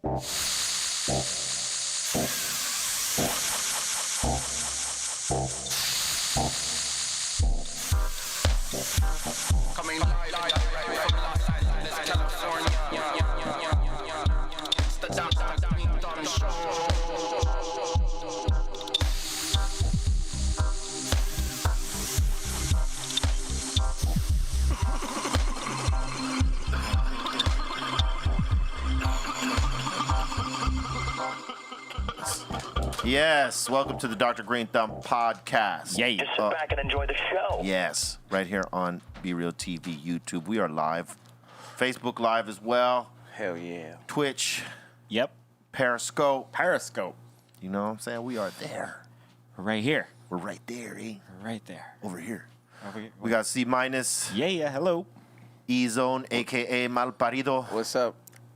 Coming live from Paralysis, California. It's the Dr. Greenthumb Show. Yes, welcome to the Dr. Greenthumb Podcast. Yeah. Just sit back and enjoy the show. Yes, right here on Be Real TV, YouTube. We are live. Facebook Live as well. Hell yeah. Twitch, Yep. Periscope. Periscope. You know what I'm saying? We are there. We're right here. We're right there, eh? We're right there. Over here. Over here. We got C minus, Yeah. Hello. E Zone, aka Malparido. What's up?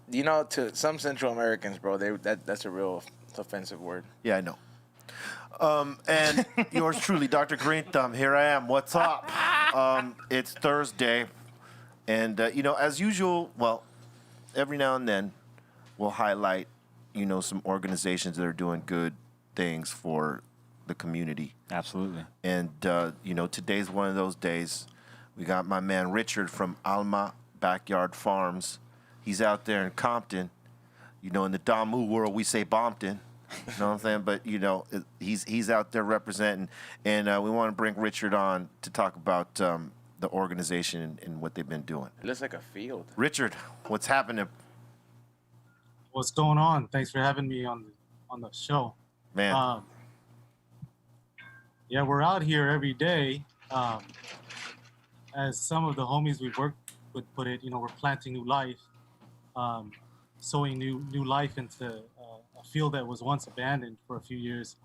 You know, to some Central Americans, bro, that's a real offensive word. Yeah, I know. And yours truly, Dr. Greenthumb. Here I am. What's up? It's Thursday. And, as usual, well, every now and then we'll highlight, some organizations that are doing good things for the community. Absolutely. And, today's one of those days. We got my man Richard from Alma Backyard Farms. He's out there in Compton. In the Damu world, we say Bompton. You know what I'm saying? But, he's out there representing. And we want to bring Richard on to talk about the organization and what they've been doing. It looks like a field. Richard, what's happening? What's going on? Thanks for having me on the show. Man, Yeah, we're out here every day. As some of the homies we've worked with put it, we're planting new life, sowing new life into a field that was once abandoned for a few years.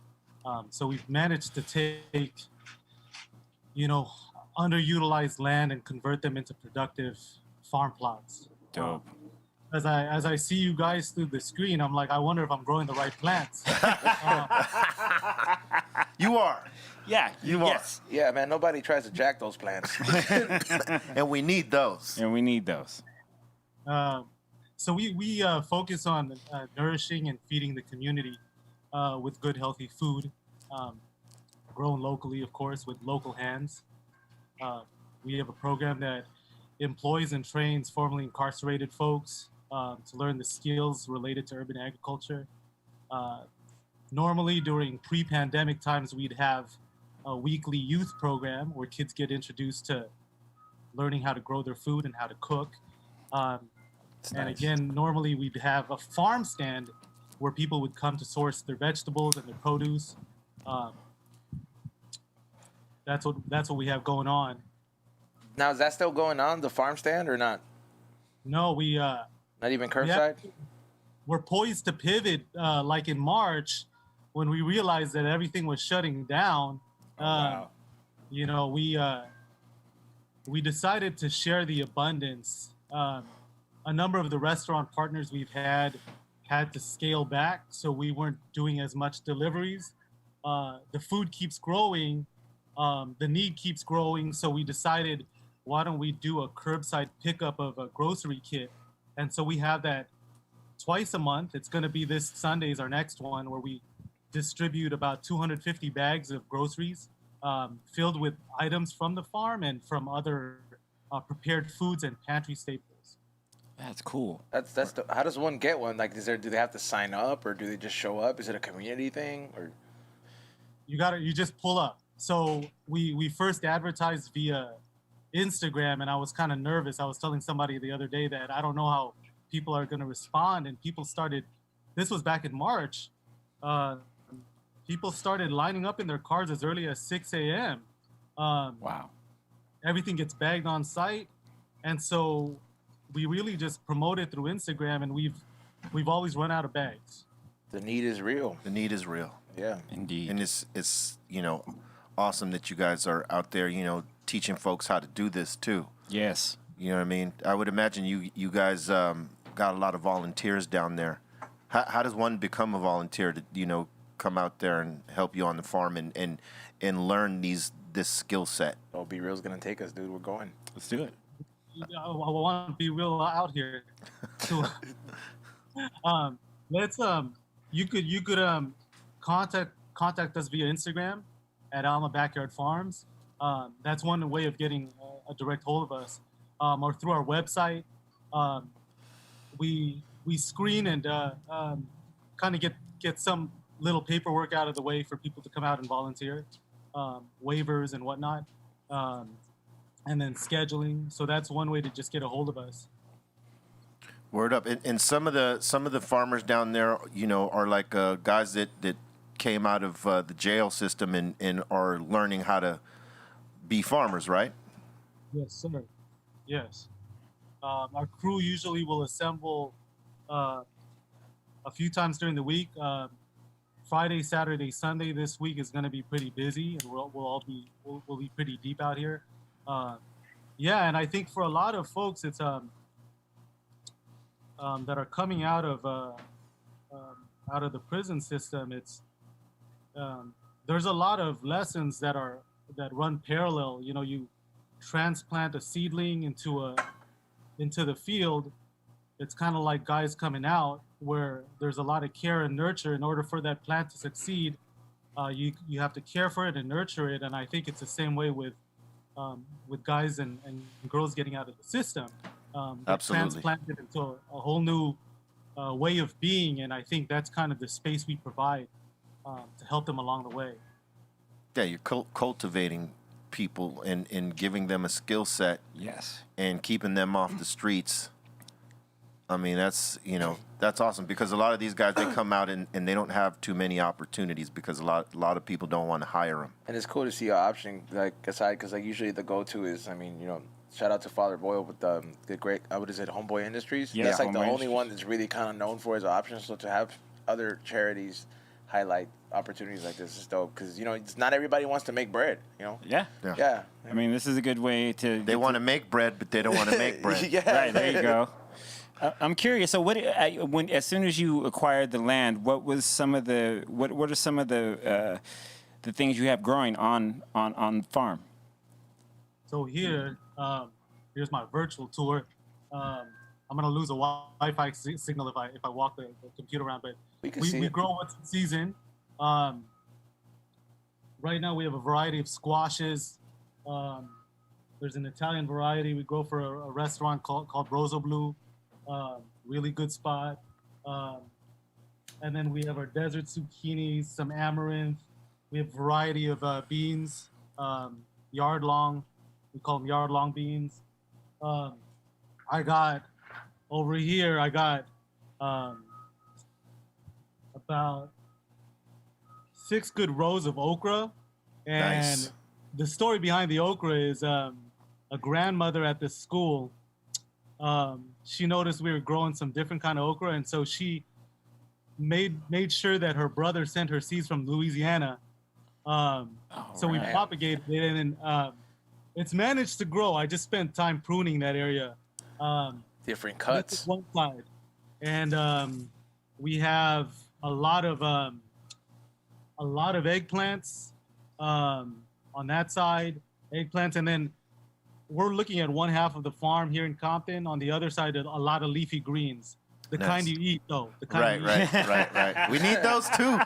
So we've managed to take, underutilized land and convert them into productive farm plots. Dope. As I see you guys through the screen, I'm like, I wonder if I'm growing the right plants. you are. Yeah. You are. Yes. Yeah, man, nobody tries to jack those plants. And we need those. And we need those. So we focus on nourishing and feeding the community with good, healthy food, grown locally, of course, with local hands. We have a program that employs and trains formerly incarcerated folks to learn the skills related to urban agriculture. Normally, during pre-pandemic times, we'd have a weekly youth program where kids get introduced to learning how to grow their food and how to cook. And nice. again, normally we'd have a farm stand where people would come to source their vegetables and their produce. That's what we have going on. Now, is that still going on, the farm stand, or not? No, Not even curbside? we're poised to pivot like in March when we realized that everything was shutting down. Wow. We decided to share the abundance. A number of the restaurant partners we've had to scale back, so we weren't doing as much deliveries. The food keeps growing, the need keeps growing, so we decided, why don't we do a curbside pickup of a grocery kit? And so we have that twice a month. It's going to be this Sunday is our next one, where we distribute about 250 bags of groceries filled with items from the farm and from other prepared foods and pantry staples. That's cool. How does one get one? Like, do they have to sign up, or do they just show up? Is it a community thing, or? You just pull up. So we first advertised via Instagram, and I was kind of nervous. I was telling somebody the other day that I don't know how people are going to respond, and people started. This was back in March. People started lining up in their cars as early as 6 a.m. Wow. Everything gets bagged on site, and so we really just promote it through Instagram, and we've always run out of bags. The need is real. The need is real. Yeah. Indeed. And it's awesome that you guys are out there, teaching folks how to do this too. Yes. You know what I mean? I would imagine you guys got a lot of volunteers down there. How does one become a volunteer to, come out there and help you on the farm and learn this skill set? Oh, Be Real's gonna take us, dude. We're going. Let's do it. I want to be real out here. let's you could contact us via Instagram at Alma Backyard Farms. That's one way of getting a direct hold of us, or through our website. We screen and kind of get some little paperwork out of the way for people to come out and volunteer, waivers and whatnot, and then scheduling. So that's one way to just get a hold of us. Word up. And some of the farmers down there, you know, are like guys that came out of the jail system and are learning how to be farmers, right? Yes, sir. Yes. Our crew usually will assemble a few times during the week. Friday, Saturday, Sunday this week is going to be pretty busy, and we'll be pretty deep out here. Yeah, and I think for a lot of folks, it's that are coming out of the prison system. It's there's a lot of lessons that run parallel. You know, you transplant a seedling into the field. It's kind of like guys coming out, where there's a lot of care and nurture. In order for that plant to succeed, you have to care for it and nurture it. And I think it's the same way with guys and girls getting out of the system. Absolutely. Transplanted into a whole new way of being, and I think that's kind of the space we provide to help them along the way. Yeah, you're cultivating people and giving them a skill set. Yes. And keeping them off the streets. I mean, that's awesome, because a lot of these guys, they come out and they don't have too many opportunities because a lot of people don't want to hire them. And it's cool to see an option like aside, because like usually the go-to is, I mean, you know, shout out to Father Boyle with the great, what is it, Homeboy Industries? Yeah, that's like the Homeboy only Industries. one that's really kind of known for his options. So to have other charities highlight opportunities like this is dope, because, you know, it's not everybody wants to make bread, you know? Yeah. Yeah. I mean, this is a good way to. They want to make bread, but they don't want to make bread. Yeah. Right, there you go. I'm curious. So, as soon as you acquired the land, what are some of the things you have growing on farm? So here's my virtual tour. I'm gonna lose a Wi-Fi signal if I walk the computer around, but We can see we it. grow what's in season. Right now we have a variety of squashes. There's an Italian variety we grow for a restaurant called Rosso Blu. Really good spot. And then we have our desert zucchinis, some amaranth. We have a variety of beans, yard long. We call them yard long beans. I got about 6 good rows of okra. And Nice. the story behind the okra is a grandmother at this school. She noticed we were growing some different kind of okra, and so she made sure that her brother sent her seeds from Louisiana. So we right. propagated it, and it's managed to grow. I just spent time pruning that area. Different This cuts. is one side, and we have a lot of eggplants on that side, eggplants, and then we're looking at one half of the farm here in Compton. On the other side, a lot of leafy greens, the Nice. kind you eat, though. The kind Right, you eat. right. We need those too.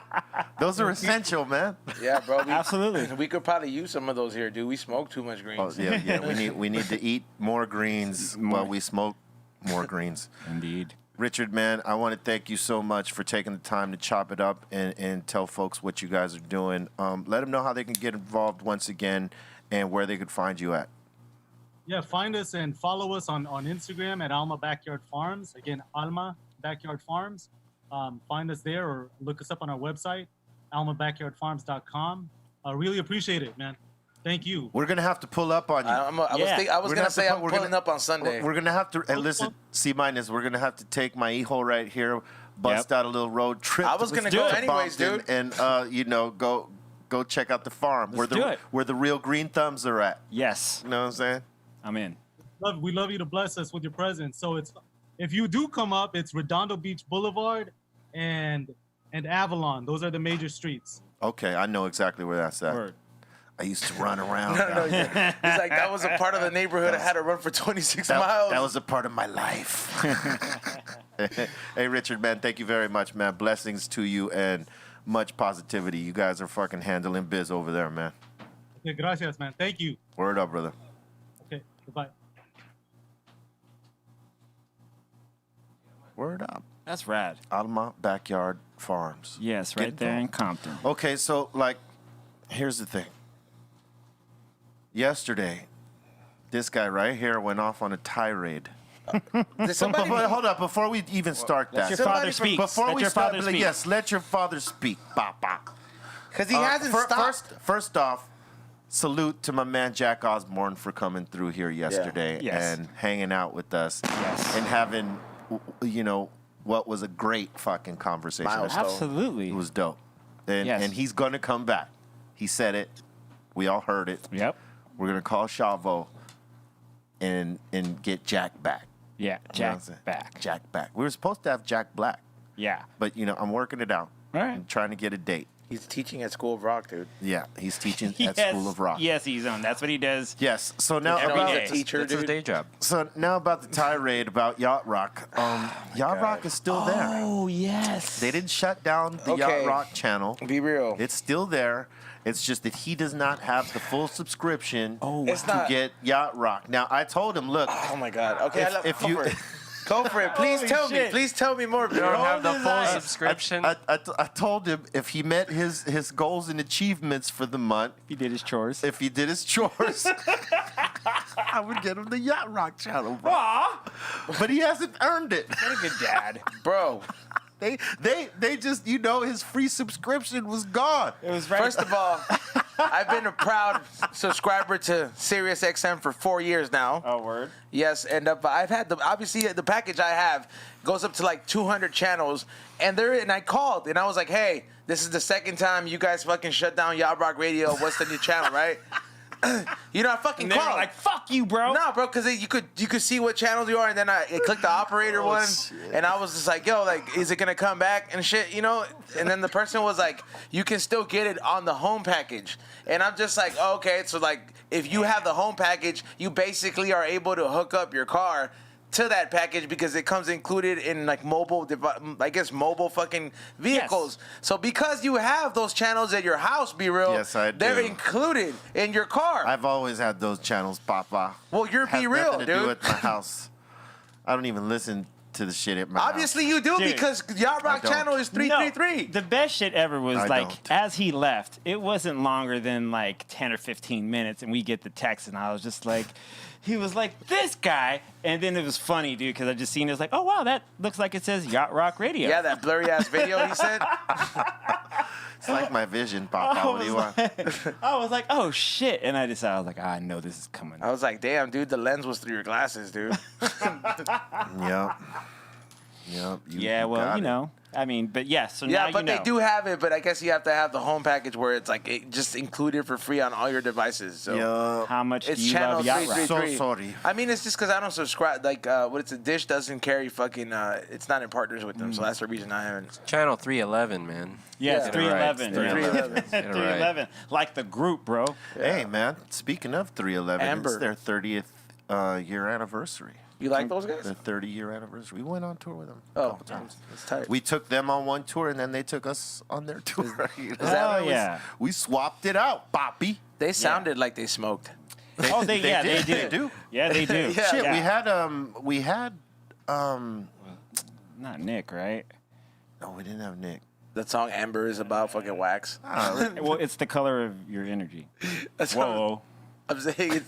Those are essential, man. Yeah, bro. Absolutely. We could probably use some of those here, dude. We smoke too much greens. Oh, yeah. We need to eat more greens while we smoke more greens. Indeed. Richard, man, I want to thank you so much for taking the time to chop it up and tell folks what you guys are doing. Let them know how they can get involved once again and where they could find you at. Yeah, find us and follow us on Instagram at Alma Backyard Farms. Again, Alma Backyard Farms. Find us there or look us up on our website, almabackyardfarms.com. I really appreciate it, man. Thank you. We're going to have to pull up on you. I was We're gonna gonna say have I'm to- we're pulling gonna- up on Sunday. We're going to have to, and listen, C-minus, we're going to have to take my e-hole right here, bust out a little road trip. I was gonna go anyways, dude. And, go check out the farm Let's do it. where the real green thumbs are at. Yes, You know what I'm saying? I'm in. We love you to bless us with your presence. So if you do come up, it's Redondo Beach Boulevard and Avalon. Those are the major streets. Okay, I know exactly where that's at. Word. I used to run around. No, he's like, that was a part of the neighborhood I had to run for 26 miles. That was a part of my life. Hey, Richard, man, thank you very much, man. Blessings to you and much positivity. You guys are fucking handling biz over there, man. Okay, gracias, man. Thank you. Word up, brother. Okay, goodbye. Word up. That's rad. Alma Backyard Farms. Yes, right there in Compton. Okay, so, like, here's the thing. Yesterday, this guy right here went off on a tirade. Did somebody... But hold up, before we even start Let that. your father speak. Before Let we your start, father speak. yes, let your father speak. Papa. Because he hasn't stopped. First off, salute to my man Jack Osborne for coming through here yesterday Yes. and hanging out with us and having, you know, what was a great fucking conversation. Milestone. Absolutely. It was dope. And he's going to come back. He said it. We all heard it. Yep. We're going to call Chavo and get Jack back. Yeah, You know what I'm Jack saying? back. Jack back. We were supposed to have Jack Black, Yeah. but, you know, I'm working it out. All right. I'm trying to get a date. He's teaching at School of Rock, dude. Yeah, he's teaching at Yes. School of Rock. Yes, he's on. That's what he does. Yes. So now Every about day. He's a teacher, That's his dude. day job. so now about the tirade about Yacht Rock. Yacht Rock is still there. Oh, yes. They didn't shut down the Yacht Okay. Rock channel. Be real. It's still there. It's just that he does not have the full subscription It's to not. get Yacht Rock. Now I told him, look, Oh my God. Okay, if you go for it. Please Holy tell me. shit. Please tell me more. You don't bro. have the full I- subscription. I told him if he met his goals and achievements for the month, He did his chores. if he did his chores, I would get him the Yacht Rock channel, bro. But he hasn't earned it. What a good dad. Bro, They just, you know, his free subscription was gone. It was right. first of all, I've been a proud subscriber to SiriusXM for 4 years now. Oh, word. Yes, and I've had obviously the package I have goes up to like 200 channels, and I called and I was like, hey, this is the second time you guys fucking shut down Yacht Rock Radio. What's the new channel, right? You know, I fucking And they were called. like, fuck you, bro. No, bro, because you could see what channels you are, and then I clicked the operator one, and I was just like, yo, like, is it gonna come back and shit, you know? And then the person was like, you can still get it on the home package, and I'm just like, oh, okay, so like, if you have the home package, you basically are able to hook up your car to that package because it comes included in like mobile fucking vehicles. Yes. So because you have those channels at your house, Be Real, Yes, I they're do. included in your car. I've always had those channels, Papa. Well, you're Has Be Real, nothing to do dude. with my house. I don't even listen to the shit at my Obviously you do, Dude. because Yacht Rock I don't. channel is 333. No, the best shit ever was I like don't. as he left, it wasn't longer than like 10 or 15 minutes, and we get the text, and I was just like, he was like, this guy, and then it was funny, dude, because I just seen it, was like, oh wow, that looks like it says Yacht Rock Radio. Yeah, that blurry ass video he said. It's like my vision, Papa. What do you want? I was like, oh shit, and I decided, I was like, I know this is coming. I was like, damn, dude, the lens was through your glasses, dude. Yep. Yeah, well, got you it. know, I mean, but yeah, so Yeah, now but you know. they do have it, but I guess you have to have the home package where it's like it just included for free on all your devices. So Yeah. How much it's do you channel love Yacht Rock? 333. So sorry. I mean, it's just because I don't subscribe. Like, what it's a Dish doesn't carry fucking. It's not in partners with them, so that's the reason I haven't. Channel 311, man. Yeah, it's Yeah. 311. Get it right. 311. Get it right. 311. Like the group, bro. Hey, man. Speaking of 311, Amber. it's their 30th year anniversary. You like those guys? Their 30-year anniversary. We went on tour with them a Oh, couple times. it's tight. We took them on one tour, and then they took us on their tour. You know? that Oh, yeah. We swapped it out, Poppy. They sounded like they smoked. Oh, they do. They do. Yeah, they do. Yeah. Shit, Yeah. we had Not Nick, right? no, we didn't have Nick. That song Amber is about fucking wax. Well, it's the color of your energy. That's what Whoa. I'm saying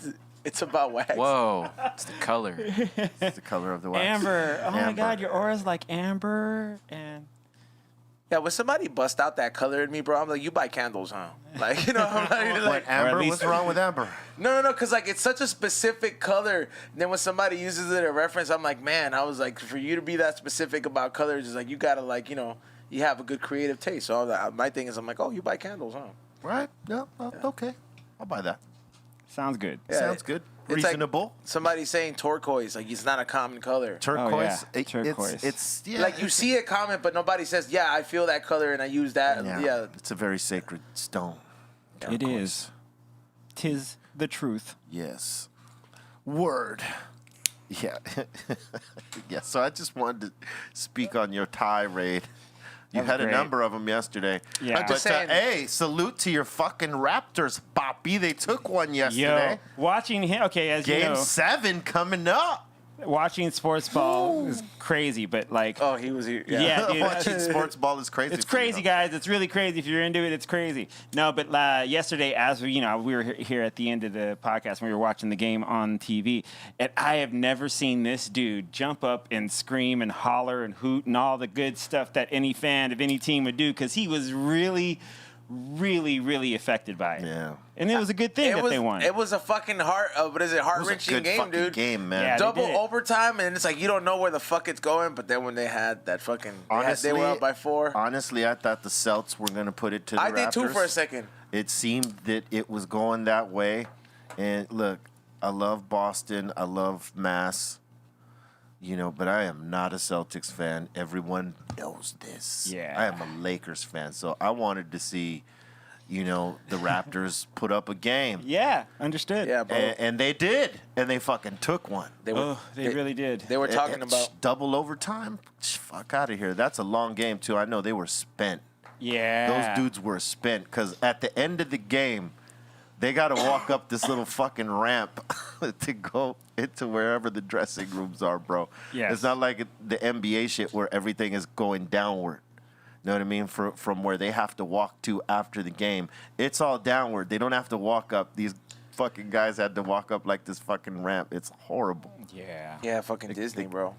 it's about wax. Whoa, it's the color. It's the color of the wax. Amber. Oh my Amber. God, your aura's like amber and. Yeah, when somebody bust out that color in me, bro, I'm like, you buy candles, huh? Like, you know, I'm not What, like, Amber? least- What's wrong with Amber? no, because like it's such a specific color. Then when somebody uses it as a reference, I'm like, man, I was like, for you to be that specific about colors is like, you gotta like, you know, you have a good creative taste. So my thing is, I'm like, oh, you buy candles, huh? Right? No, okay. I'll buy that. Sounds good. Yeah, Sounds good. it's like Reasonable. somebody saying turquoise, like it's not a common color. Turquoise. yeah, turquoise. It's yeah. Like you see it common, but nobody says, yeah, I feel that color and I use that. Yeah. It's a very sacred stone. It is. 'tis the truth. Yes. Word. Yeah. Yeah, so I just wanted to speak on your tirade. You was had a great. number of them yesterday. Yeah. I'm But just saying- hey, salute to your fucking Raptors, Poppy. They took one yesterday. Yo, watching him. Okay, as you Game know, 7 coming up. watching sports ball is crazy, but like, Oh, he was here. yeah, dude, Watching sports ball is crazy. it's for you, crazy, though. guys. It's really crazy. If you're into it, it's crazy. No, but yesterday, as we were here at the end of the podcast, when we were watching the game on TV, and I have never seen this dude jump up and scream and holler and hoot and all the good stuff that any fan of any team would do, because he was really, really, really affected by it. Yeah. And it was a good thing that they won. It was a fucking heart-wrenching Good game, fucking dude. game, man. Yeah, they Double did it. overtime, and it's like you don't know where the fuck it's going. But then when they had that fucking, they were up by 4. Honestly, I thought the Celts were going to put it to the I Raptors. did too for a second. It seemed that it was going that way. And look, I love Boston. I love Mass. But I am not a Celtics fan. Everyone knows this. Yeah. I am a Lakers fan. So I wanted to see, the Raptors put up a game. Yeah, understood. Yeah, bro. And they did. And they fucking took one. They were, Oh, they really did. They were talking about. double overtime. Fuck out of here. That's a long game, too. I know they were spent. Yeah. Those dudes were spent because at the end of the game, they got to walk up this little fucking ramp to go into wherever the dressing rooms are, bro. Yes. It's not like the NBA shit where everything is going downward. You know what I mean? From where they have to walk to after the game. It's all downward. They don't have to walk up. These fucking guys had to walk up like this fucking ramp. It's horrible. Yeah. Yeah, fucking Disney, bro.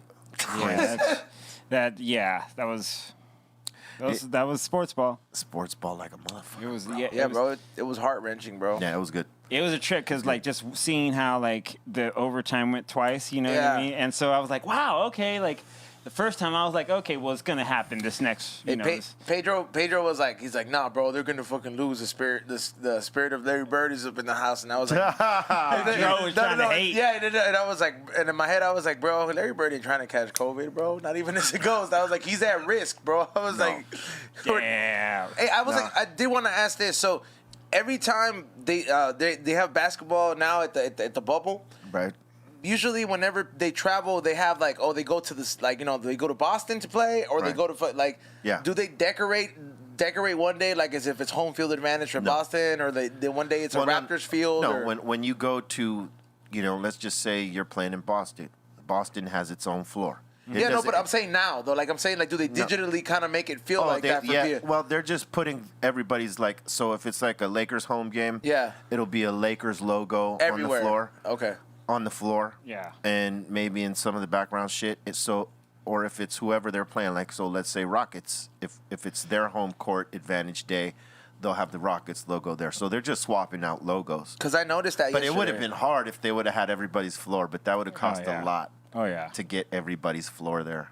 Yeah. That was sports ball. Sports ball like a motherfucker. It was Yeah, bro. It was heart-wrenching, bro. Yeah, it was good. It was a trip because like just seeing how like the overtime went twice, you know what I Yeah. mean? And so I was like, wow, okay, like. The first time I was like, okay, well, it's gonna happen this next, Hey, Pedro was like, he's like, nah, bro, they're gonna fucking lose. The spirit of Larry Bird is up in the house, and I was like, Joe was trying to hate. Yeah, and I was like, and in my head I was like, bro, Larry Bird ain't trying to catch COVID, bro. Not even as a ghost. I was like, he's at risk, bro. I was like, Damn. Hey, I did want to ask this. So every time they have basketball now at the bubble, Right. usually whenever they travel, they have like, they go to this, like, they go to Boston to play, or they Right. go to like, Yeah. do they decorate one day like as if it's home field advantage for No. Boston, or they one day it's Well, a no- Raptors field? No, or, when you go to, let's just say you're playing in Boston. Boston has its own floor. It yeah, no, doesn't- but I'm saying now though, like I'm saying, like, do they digitally kind of make it feel like that for you? Well, they're just putting everybody's like, so if it's like a Lakers home game, Yeah. it'll be a Lakers logo Everywhere. on the floor. Okay. On the floor. Yeah. And maybe in some of the background shit. Or if it's whoever they're playing, like, so let's say Rockets, if it's their home court advantage day, they'll have the Rockets logo there. So they're just swapping out logos. Because I noticed that But it would have yesterday. been hard if they would have had everybody's floor, but that would have cost yeah. a lot Oh yeah. to get everybody's floor there.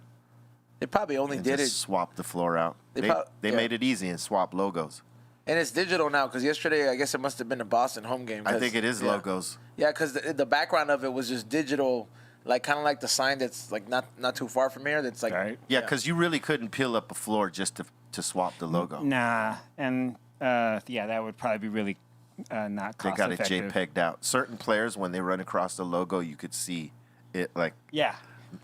They probably only And did just it, swap the floor out. They They, prob- they yeah. made it easy and swap logos. and it's digital now. Because yesterday, I guess it must have been a Boston home game. I 'cause- think it is yeah. logos. Yeah, because the background of it was just digital, like kind of like the sign that's like not too far from here. That's like Right. Yeah, because you really couldn't peel up a floor just to swap the logo. Nah, and that would probably be really not They cost got it effective. JPEG'd out. Certain players, when they run across the logo, you could see it like Yeah,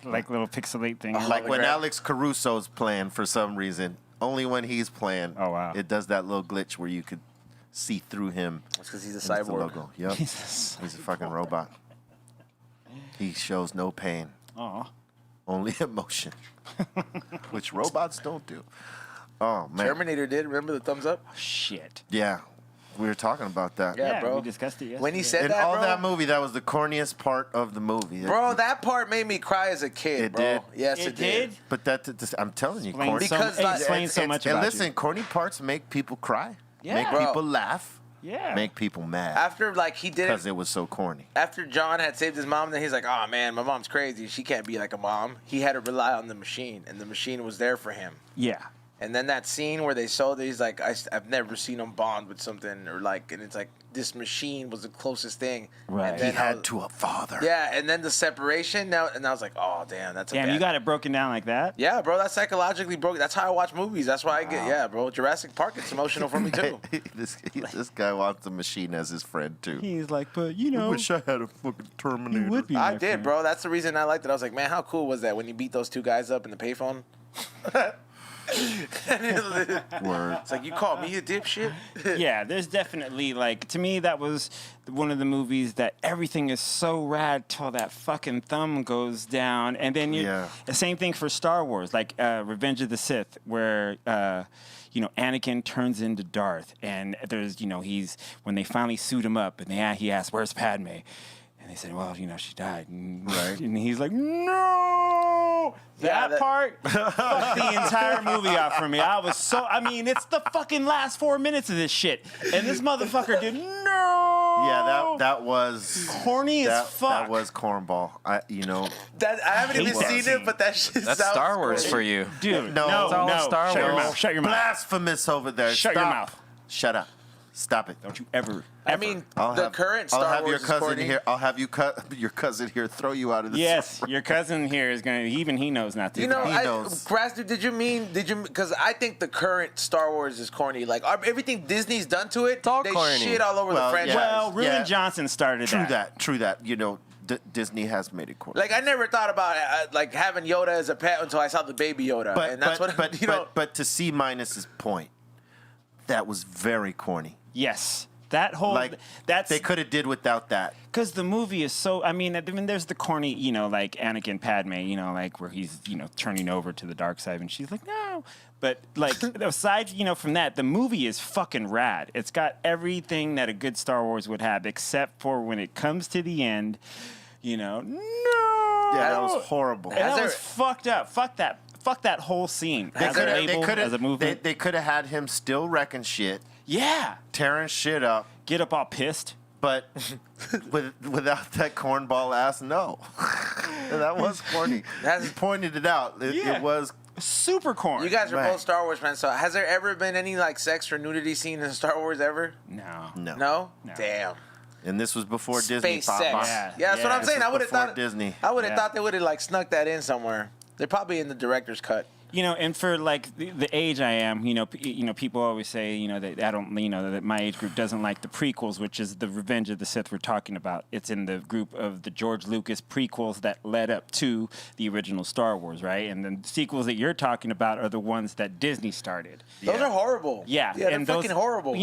like little pixelate thing. like when hologram. Alex Caruso's playing for some reason. Only when he's playing. Oh, wow. It does that little glitch where you could see through him. because he's a and it's the cyborg. logo. Yep. He's a fucking robot. He shows no pain, Aw. only emotion, which robots don't do. Oh man. Terminator did. Remember the thumbs up? Shit. Yeah, we were talking about that. Yeah, bro. We discussed it yesterday. When he said In that, all bro, that movie, that was the corniest part of the movie. bro, that part made me cry as a kid, It bro. did? Yes, It it did. did? But I'm telling you, Explains corny. so, Because, it like, explains so much and about listen, you. corny parts make people cry. Yeah. Make Bro. people laugh. Yeah. Make people mad. After like he did Because it, it was so corny. after John had saved his mom, then he's like, "Oh man, my mom's crazy. She can't be like a mom." He had to rely on the machine, and the machine was there for him. Yeah. And then that scene where they showed that he's like, I've never seen him bond with something, or like, and it's like this machine was the closest thing. Right. And He then had to a father. Yeah, and then the separation. Now, and I was like, oh damn, that's a Damn, bad. you got it broken down like that? Yeah, bro, that's psychologically broken. That's how I watch movies. That's why I get, yeah, bro. Jurassic Park, it's emotional for me too. this guy wants a machine as his friend too. He's like, but you know, I wish I had a fucking Terminator. you would be. I my did, friend. bro. That's the reason I liked it. I was like, man, how cool was that when you beat those two guys up in the payphone? Word. It's like, you called me a dipshit? Yeah, there's definitely like, to me that was one of the movies that everything is so rad till that fucking thumb goes down, and then the same thing for Star Wars, like Revenge of the Sith, where Anakin turns into Darth, and there's he's when they finally suit him up, and he asks, "Where's Padme?" And they said, "Well, she died." Right. And he's like, "No." That part fucked the entire movie out for me. It's the fucking last 4 minutes of this shit. And this motherfucker did no. Yeah, that was corny as fuck. That was cornball. I haven't even that seen scene. it, but that shit That's sounds Star Wars great. for you. Dude, No, no, it's all Star Shut your Wars. mouth. Shut your mouth. blasphemous over there. Shut your Stop. mouth. Shut up. Stop it. Don't you ever. I mean, current Star I'll have Wars your is cousin corny. here. I'll have your cousin here throw you out of the Yes, your cousin here is gonna. Even he knows not to. You know, He knows. Grass, dude, because I think the current Star Wars is corny. Like, everything Disney's done to it, all they corny. shit all over Well, the franchise. Well, Ruben Yeah. Johnson started True that. Disney has made it corny. Like, I never thought about like having Yoda as a pet until I saw the baby Yoda, and that's but to C minus's point, that was very corny. Yes, that whole that's They could have did without that. because the movie is so. I mean, there's the corny, like Anakin Padme, like where he's, turning over to the dark side, and she's like, no. But like aside, from that, the movie is fucking rad. It's got everything that a good Star Wars would have, except for when it comes to the end, no. Yeah, that was horrible. And that was fucked up. Fuck that whole scene. As a label, as a movement. They could have had him still wrecking shit, Yeah. tearing shit up, Get up all pissed. but without that cornball ass, no. That was corny. You pointed it out. It was. Super corny. You guys are Right. both Star Wars fans, so has there ever been any like sex or nudity scene in Star Wars ever? No. No. No? No. Damn. And this was before Disney. Space sex. Papa. Yeah, that's what I'm This saying. was I would have before thought Disney. I would have Yeah. thought they would have like snuck that in somewhere. They're probably in the director's cut. And for like the age I am, people always say, that I don't, that my age group doesn't like the prequels, which is the Revenge of the Sith we're talking about. It's in the group of the George Lucas prequels that led up to the original Star Wars, right? And the sequels that you're talking about are the ones that Disney started. Those are horrible. Yeah, they're and those, fucking horrible. It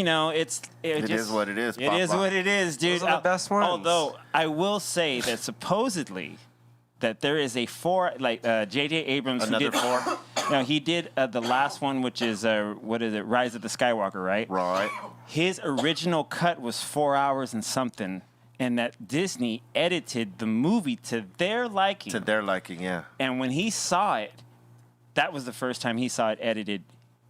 is what it is, It is Papa. what it is, dude. Those are the best ones. Although I will say that supposedly that there is a J.J. Abrams Another who did 4? No, he did the last one, which is what is it? Rise of the Skywalker, right? Right. His original cut was 4 hours and something, and that Disney edited the movie to their liking. To their liking, yeah. And when he saw it, that was the first time he saw it edited.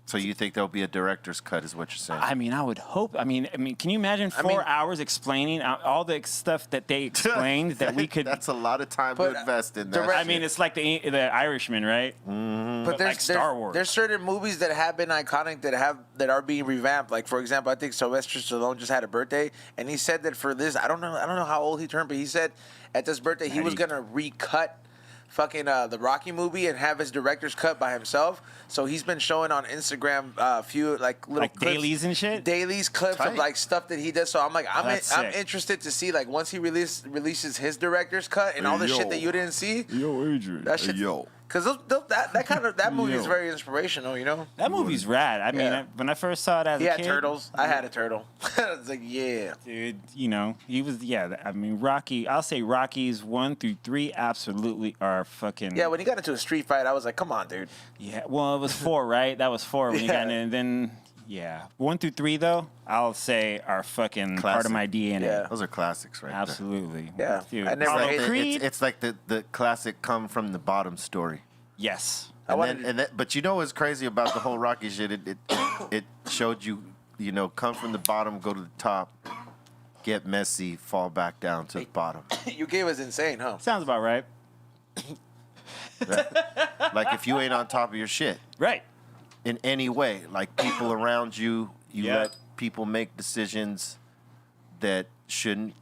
So you think there'll be a director's cut, is what you're saying? I mean, I would hope. I mean, can you imagine 4 hours explaining all the stuff that they explained that we could? That's a lot of time But, to invest in that. I mean, it's like the Irishman, right? But like Star Wars. There's certain movies that have been iconic that are being revamped. Like, for example, I think Sylvester Stallone just had a birthday, and he said that for this, I don't know how old he turned, but he said at this birthday he was gonna recut fucking the Rocky movie and have his director's cut by himself. So he's been showing on Instagram a few like little clips, dailies and shit. dailies clips Tight. of like stuff that he does. So I'm like, I'm That's sick. interested to see like once he releases his director's cut and all the shit that you didn't see. Yo, Adrian. That shit, because that movie is Yo. very inspirational, That movie's rad. I mean, Yeah. when I first saw it as He a had kid, turtles. I had a turtle. I was like, yeah. dude, he was, I mean, Rocky, I'll say Rockies 1 through 3 absolutely are fucking. Yeah, when he got into a street fight, I was like, come on, dude. Yeah, well, it was 4, right? That was 4 when you got in, and then, 1 through 3, though, I'll say are fucking part of my DNA. Yeah. Those are classics, right? Absolutely. Yeah. Dude, I never Apollo hated it. Creed? It's like the classic come from the bottom story. Yes. But you know what's crazy about the whole Rocky shit? It showed you, come from the bottom, go to the top, get messy, fall back down to the bottom. UK was insane, huh? Sounds about right. Like if you ain't on top of your shit, Right. in any way. Like people around you, you let people make decisions that shouldn't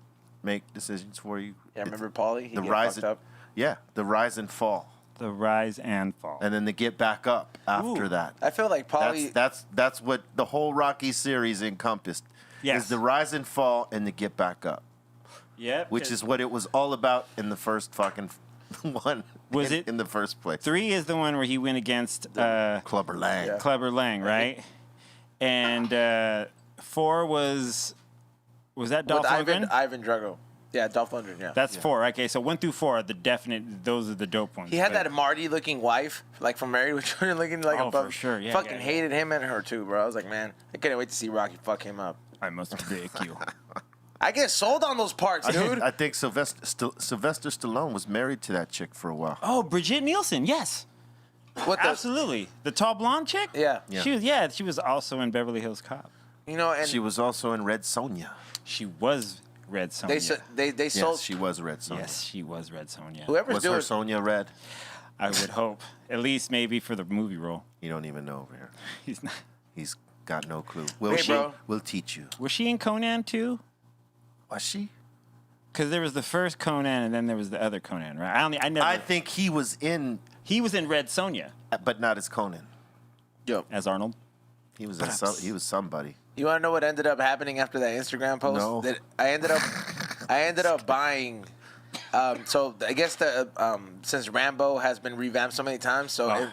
make decisions for you. Yeah, remember Paulie? He the get rise, fucked up. yeah, the rise and fall, The rise and fall. and then they get back up after Ooh. that. I feel like Paulie. That's what the whole Rocky series encompassed. Yes. Is the rise and fall and the get back up, Yep. which is what it was all about in the first fucking one. Was it? in the first place? 3 is the one where he went against Clubber Lang. Yeah. Clubber Lang, right? And 4 was that Dolph with Lundgren? Ivan Drago. Yeah, Dolph Lundgren, yeah. That's 4. Okay, so 1 through 4 are the definite. Those are the dope ones. He had but- that Marty-looking wife, like from Married with Children, looking like Oh, a for sure, yeah, Fucking yeah, yeah. hated him and her too, bro. I was like, man, I couldn't wait to see Rocky fuck him up. I must break you. I get sold on those parts, dude. I think Sylvester Stallone was married to that chick for a while. Oh, Brigitte Nielsen, yes, What the? absolutely. The tall blonde chick. Yeah. She was also in Beverly Hills Cop. You know, and She was also in Red Sonja. She was Red Sonja. they sold. Yes, she was Red Sonja. Yes, she was Red Sonja. Whoever's Was doing her Sonja red? I would hope, at least maybe for the movie role. You don't even know over here. He's not. He's got no clue. Hey, bro. We'll teach you. Was she in Conan too? Was she? Because there was the first Conan and then there was the other Conan, right? I never. I think he was in, he was in Red Sonja but not as Conan. Yo, as Arnold. He was Perhaps. he was somebody. you want to know what ended up happening after that Instagram post? No. That I ended up buying. So I guess since Rambo has been revamped so many times, so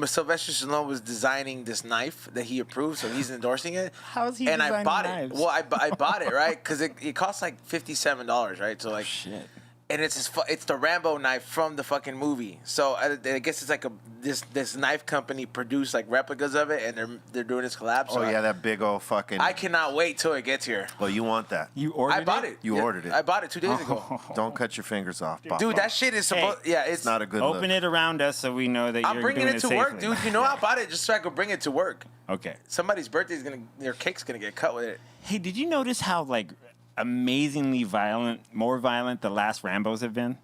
Sylvester Stallone was designing this knife that he approved, so he's endorsing it. How is he And I designing bought knives? it. Well, I bought it right because it costs like $57, right? So like, Shit. and it's the Rambo knife from the fucking movie. So I guess it's like this knife company produced like replicas of it, and they're doing this collab. So Oh yeah, that big old fucking. I cannot wait till it gets here. Well, you want that? You ordered I bought it. You Yeah, ordered it. I bought it 2 days ago. Don't cut your fingers off, Bob. Dude, that shit is supposed. Hey, Yeah, It's not a good Open look. it around us so we know that I'm you're bringing doing it to work, safely. dude. You know I bought it just so I could bring it to work. Okay. Somebody's birthday's their cake's gonna get cut with it. Hey, did you notice how like amazingly violent, more violent the last Rambos have been?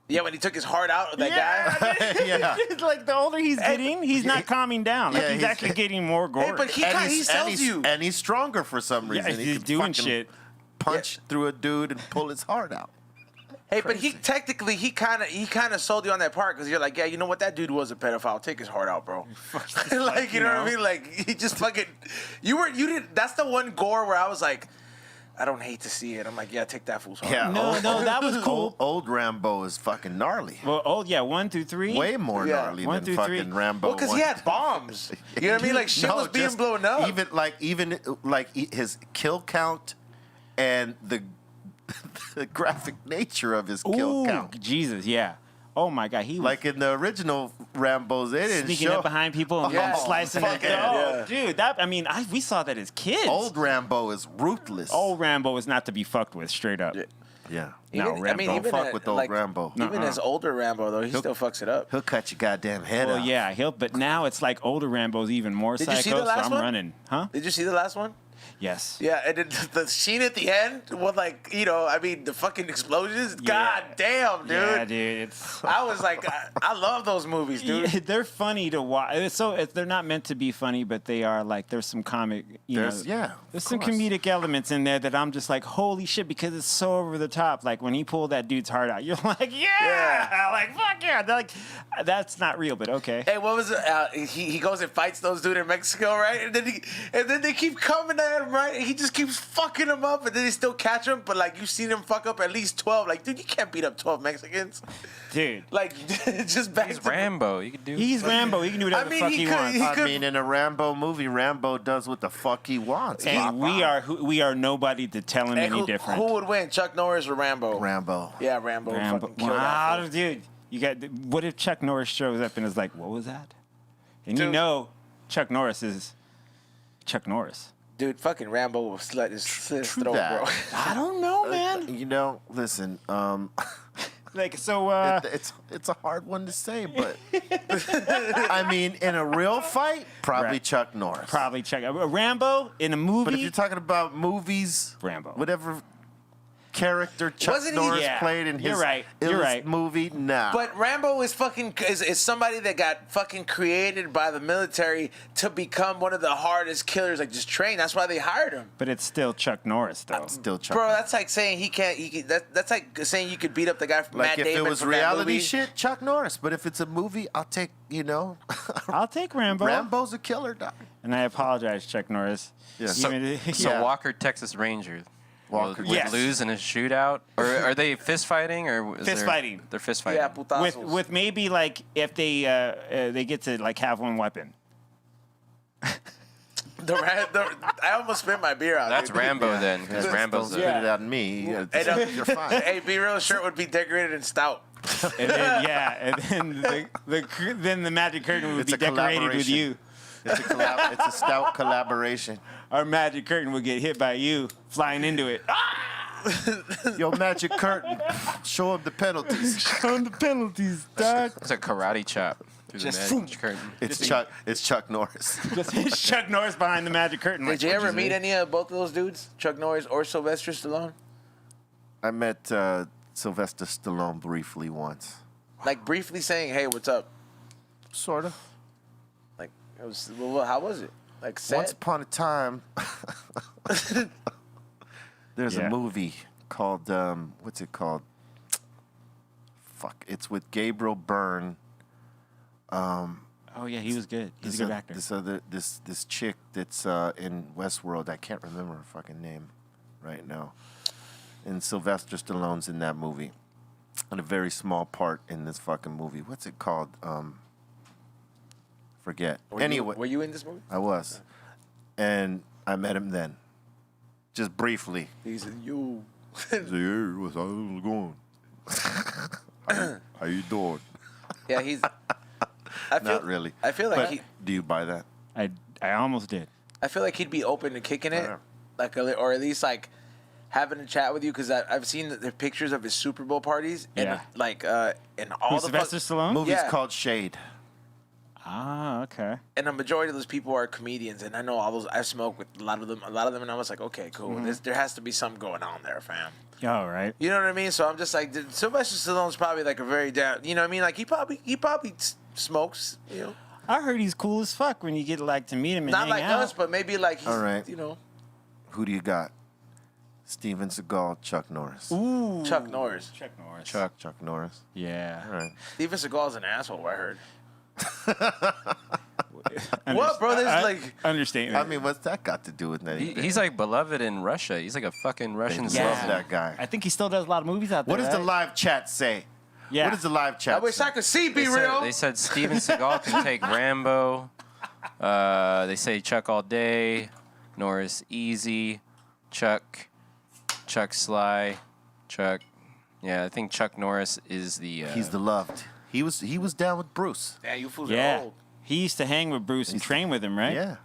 Yeah, when he took his heart out of that guy. Yeah. It's like the older he's getting, he's not calming down. Like Yeah, he's he's- actually getting more gore. Hey, but he sells you. And he's stronger for some yeah, reason. He he's can doing fucking shit. Punch through a dude and pull his heart out. Hey, but he technically he kind of sold you on that part because you're like, yeah, you know what, that dude was a pedophile. Take his heart out, bro. Like, you know what I mean? Like, he just fucking. You did. That's the one gore where I was like, I don't hate to see it. I'm like, yeah, take that fool's heart. Yeah. No, no, that was cool. Old Rambo is fucking gnarly. Well, oh yeah, 1 through 3. Way more Yeah. gnarly 1 than through fucking 3. Rambo. Well, because he had bombs. You know what I mean? Like shit was being just blown up. Even his kill count and the graphic nature of his kill Ooh, count. Jesus, yeah. Oh my God, he was Like in the original Rambos, they didn't sneaking show. up behind people and Yeah. slicing fuck it. yeah. Oh, Yeah. dude, that we saw that as kids. Old Rambo is ruthless. Old Rambo is not to be fucked with, straight up. Yeah. No, I Rambo. mean, Don't even fuck with old Rambo. Even his older Rambo though, he still fucks it up. He'll cut your goddamn head Well, off. yeah, but now it's like older Rambo's even more Did you psycho, see the so last I'm one? running. Huh? Did you see the last one? Yes. Yeah, and then the scene at the end with the fucking explosions. God damn, dude. Yeah, dude. It's I was like, I love those movies, dude. Yeah, they're funny to watch. They're not meant to be funny, but they are like there's some comic. There's there's of some course. comedic elements in there that I'm just like, holy shit, because it's so over the top. Like when he pulled that dude's heart out, you're like, yeah. Like fuck yeah. They're like, that's not real, but okay. Hey, what was it? He goes and fights those dude in Mexico, right? And then they keep coming at him, right? And he just keeps fucking them up, and then they still catch him. But like you've seen him fuck up at least 12. Like, dude, you can't beat up 12 Mexicans. Dude. Like, just back He's to Rambo. You can do. He's Rambo. He can do whatever I mean, the fuck he he could- wants. he I could- mean, in a Rambo movie, Rambo does what the fuck he wants. And we are nobody to tell him Hey, any who, different. who would win, Chuck Norris or Rambo? Rambo. Yeah, Rambo. Would Rambo. fucking kill that Wow, fool. dude. You got. What if Chuck Norris shows up and is like, "What was that?" And you Dude. know, Chuck Norris is Chuck Norris. Dude, fucking Rambo will slit his True throat, that. bro. I don't know, man. You know, listen, Like so. it's a hard one to say, but I mean, in a real fight, probably Right. Chuck Norris. Probably Chuck. Rambo in a movie. But if you're talking about movies, Rambo. whatever character Chuck Wasn't he- Norris Yeah, played in his you're right, you're illest right. movie? Nah. But Rambo is is somebody that got fucking created by the military to become one of the hardest killers, like just trained. That's why they hired him. But it's still Chuck Norris, though. Still Chuck. Bro, that's like saying that's like saying you could beat up the guy from like Matt if Damon it was from that reality movie. shit, Chuck Norris. But if it's a movie, I'll take, I'll take Rambo. Rambo's a killer, dog. And I apologize, Chuck Norris. Yeah. So Yeah. Walker, Texas Ranger. Walker, would yes. lose in a shootout, or are they fist fighting, or Fist fighting. They're fist fighting. Yeah, putazos. With maybe like if they get to like have one weapon. I almost spit my beer out. That's dude. Rambo then, because Don't Rambo's spit a, it out in me. Hey, no, You're fine. Hey, Be Real shirt would be decorated in stout. And then then the magic curtain would It's be a decorated with collaboration. you. It's a stout collaboration. Our magic curtain would get hit by you flying into it. Yo, Magic Curtain, show him the penalties. On the penalties, dog. it's a karate chop through Just the magic curtain. It's Chuck Norris. Just Chuck Norris behind the magic curtain. Did you ever meet any of both of those dudes, Chuck Norris or Sylvester Stallone? I met Sylvester Stallone briefly once. Like briefly saying, "Hey, what's up?" Sort of. Like, it was. Well, how was it? Like, Once sad. upon a time, there's Yeah. a movie called, what's it called? Fuck. It's with Gabriel Byrne. Oh yeah, he was good. He's a good actor. This chick that's in Westworld. I can't remember her fucking name right now. And Sylvester Stallone's in that movie. And a very small part in this fucking movie. What's it called? Forget. Anyway, were you in this movie? I was. And I met him then. Just briefly. He said, "You." He's like, hey, what's going? How you doing? Yeah, he's. I feel, Not really. I feel like But do you buy that? I almost did. I feel like he'd be open to kicking it, Yeah. like or at least like having a chat with you, because I've seen the pictures of his Super Bowl parties and Yeah. like and all Who's the Sylvester Stallone? Movie's Yeah. called Shade. Ah, okay. and the majority of those people are comedians, and I know all those. I smoke with a lot of them, and I was like, okay, cool. Mm-hmm. There has to be something going on there, fam. Yeah, all right. You know what I mean? So I'm just like, Sylvester Stallone's probably like a very down. You know what I mean? Like he probably smokes. You know, I heard he's cool as fuck when you get like to meet him and not hang like out. us, but maybe like he's. All right. You know, Who do you got? Steven Seagal, Chuck Norris. Ooh, Chuck Norris. Chuck Norris. Chuck Norris. Yeah. All right. Steven Seagal's an asshole. I heard. What, bro? There's like. Understatement. I mean, what's that got to do with anything? He's like beloved in Russia. He's like a fucking Russian Love Yeah. celebrity. that guy. I think he still does a lot of movies out there. What does the right? live chat say? Yeah. What does the live chat I wish say? I could see. Be They real. said, they said Steven Seagal can take Rambo. They say Chuck all day, Norris easy, Chuck Sly, Chuck. Yeah, I think Chuck Norris is the. He's the loved. He was down with Bruce. Yeah, you fools are Yeah. old. He used to hang with Bruce and train with him, right? Yeah.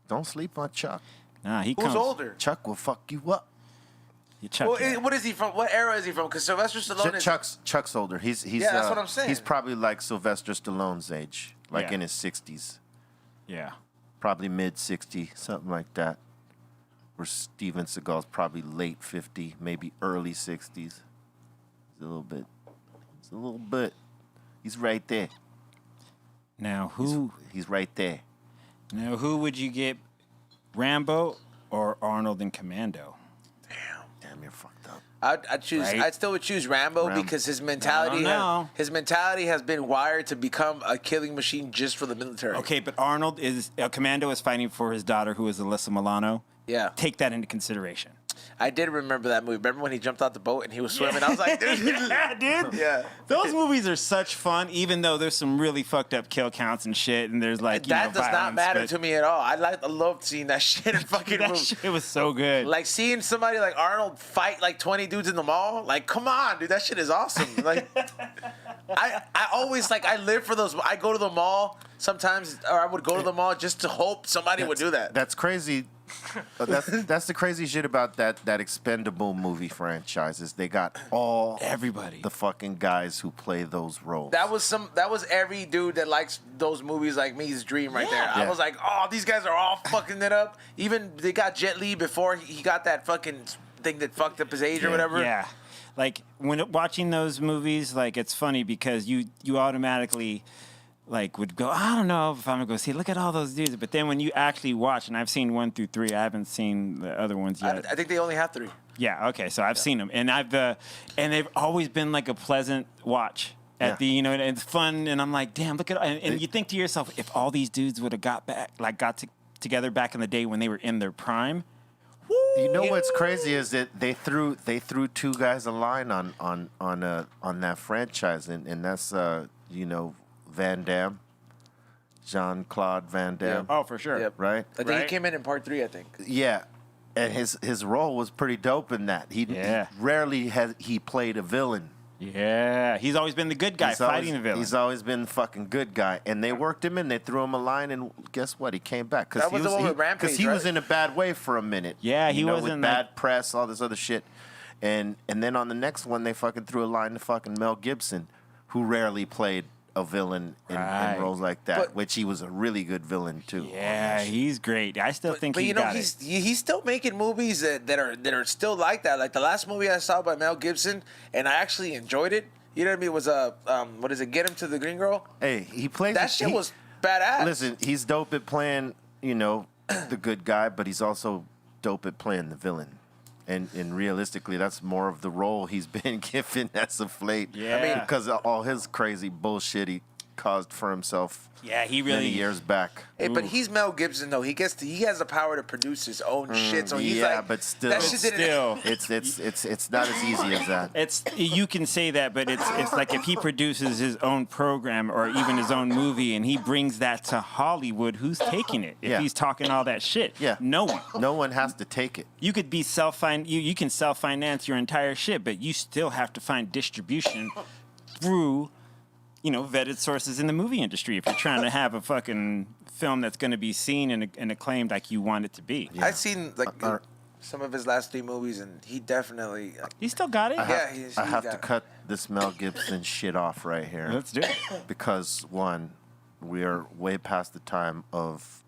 Don't sleep on Chuck. Nah, he Who's comes. older? Chuck will fuck you up. Chuck, Well, yeah. what is he from? What era is he from? Because Sylvester Stallone is. Chuck's older. He's Yeah, that's what I'm saying. He's probably like Sylvester Stallone's age, like Yeah. in his 60s, Yeah. probably mid 60, something like that. Where Steven Seagal's probably late 50, maybe early 60s. It's a little bit. He's right there. Now who? He's right there. Now who would you get, Rambo or Arnold in Commando? Damn, you're fucked up. I'd choose. Right? I'd still would choose Rambo Rambo. because his mentality. know. His mentality has been wired to become a killing machine just for the military. Okay, but Arnold is Commando is fighting for his daughter, who is Alyssa Milano. Yeah, Take that into consideration. I did remember that movie. Remember when he jumped out the boat and he was swimming? I was like, dude. Yeah, dude. Yeah. Those movies are such fun, even though there's some really fucked up kill counts and shit, and there's like That does not violence, matter but to me at all. I loved seeing that shit in fucking That movies. shit was so good. Like seeing somebody like Arnold fight like 20 dudes in the mall. Like, come on, dude, that shit is awesome. Like, I always like I live for those. I go to the mall sometimes, or I would go to the mall just to hope somebody would do that. That's crazy. That's the crazy shit about that Expendable movie franchise is they got all Everybody. the fucking guys who play those roles. That was every dude that likes those movies like me's dream right there. I Yeah. was like, oh, these guys are all fucking it up. Even they got Jet Li before he got that fucking thing that fucked up his age or whatever. Yeah. Like when watching those movies, like it's funny because you automatically like would go, I don't know if I'm gonna go see. Look at all those dudes. But then when you actually watch, and I've seen 1 through 3, I haven't seen the other ones yet. I think they only have 3. Yeah. Okay. So I've seen them, and and they've always been like a pleasant watch. At the and it's fun, and I'm like, damn, look at and you think to yourself, if all these dudes would have got together back in the day when they were in their prime. You know what's crazy is that they threw 2 guys a line on that franchise, and that's Van Damme, Jean-Claude Van Damme. Oh, for sure. Yep. Right? I think he came in part 3. I think. Yeah, and his role was pretty dope in that. He rarely has he played a villain. Yeah, he's always been the good guy fighting the villain. He's always been the fucking good guy, and they worked him in. They threw him a line, and guess what? He came back That was the one with Rampage, because he was in a bad way for a minute. Yeah, he with wasn't bad press, all this other shit, and then on the next one, they fucking threw a line to fucking Mel Gibson, who rarely played a villain in roles like that, But- which he was a really good villain too. Yeah, he's great. I still think But he you know, got he's still making movies that are still like that. Like the last movie I saw by Mel Gibson, and I actually enjoyed it. You know what I mean? It was what is it? Get Him to the Green Girl. Hey, he plays That shit was badass. Listen, he's dope at playing, the good guy, but he's also dope at playing the villain. And realistically, that's more of the role he's been given as of late. Yeah. I mean, because of all his crazy bullshit he caused for himself. Yeah, he many really years back. Hey, but he's Mel Gibson though. He has the power to produce his own shit. So he's like, but still, that shit didn't. it's not as easy as that. You can say that, but it's like if he produces his own program or even his own movie and he brings that to Hollywood, who's taking it? If he's talking all that shit, no one. No one has to take it. You could be you can self-finance your entire shit, but you still have to find distribution through vetted sources in the movie industry if you're trying to have a fucking film that's going to be seen and acclaimed like you want it to be. Yeah. I've seen some of his last 3 movies, and he definitely. He still got it? I have to cut this Mel Gibson shit off right here. Let's do it. Because, one, we are way past the time of,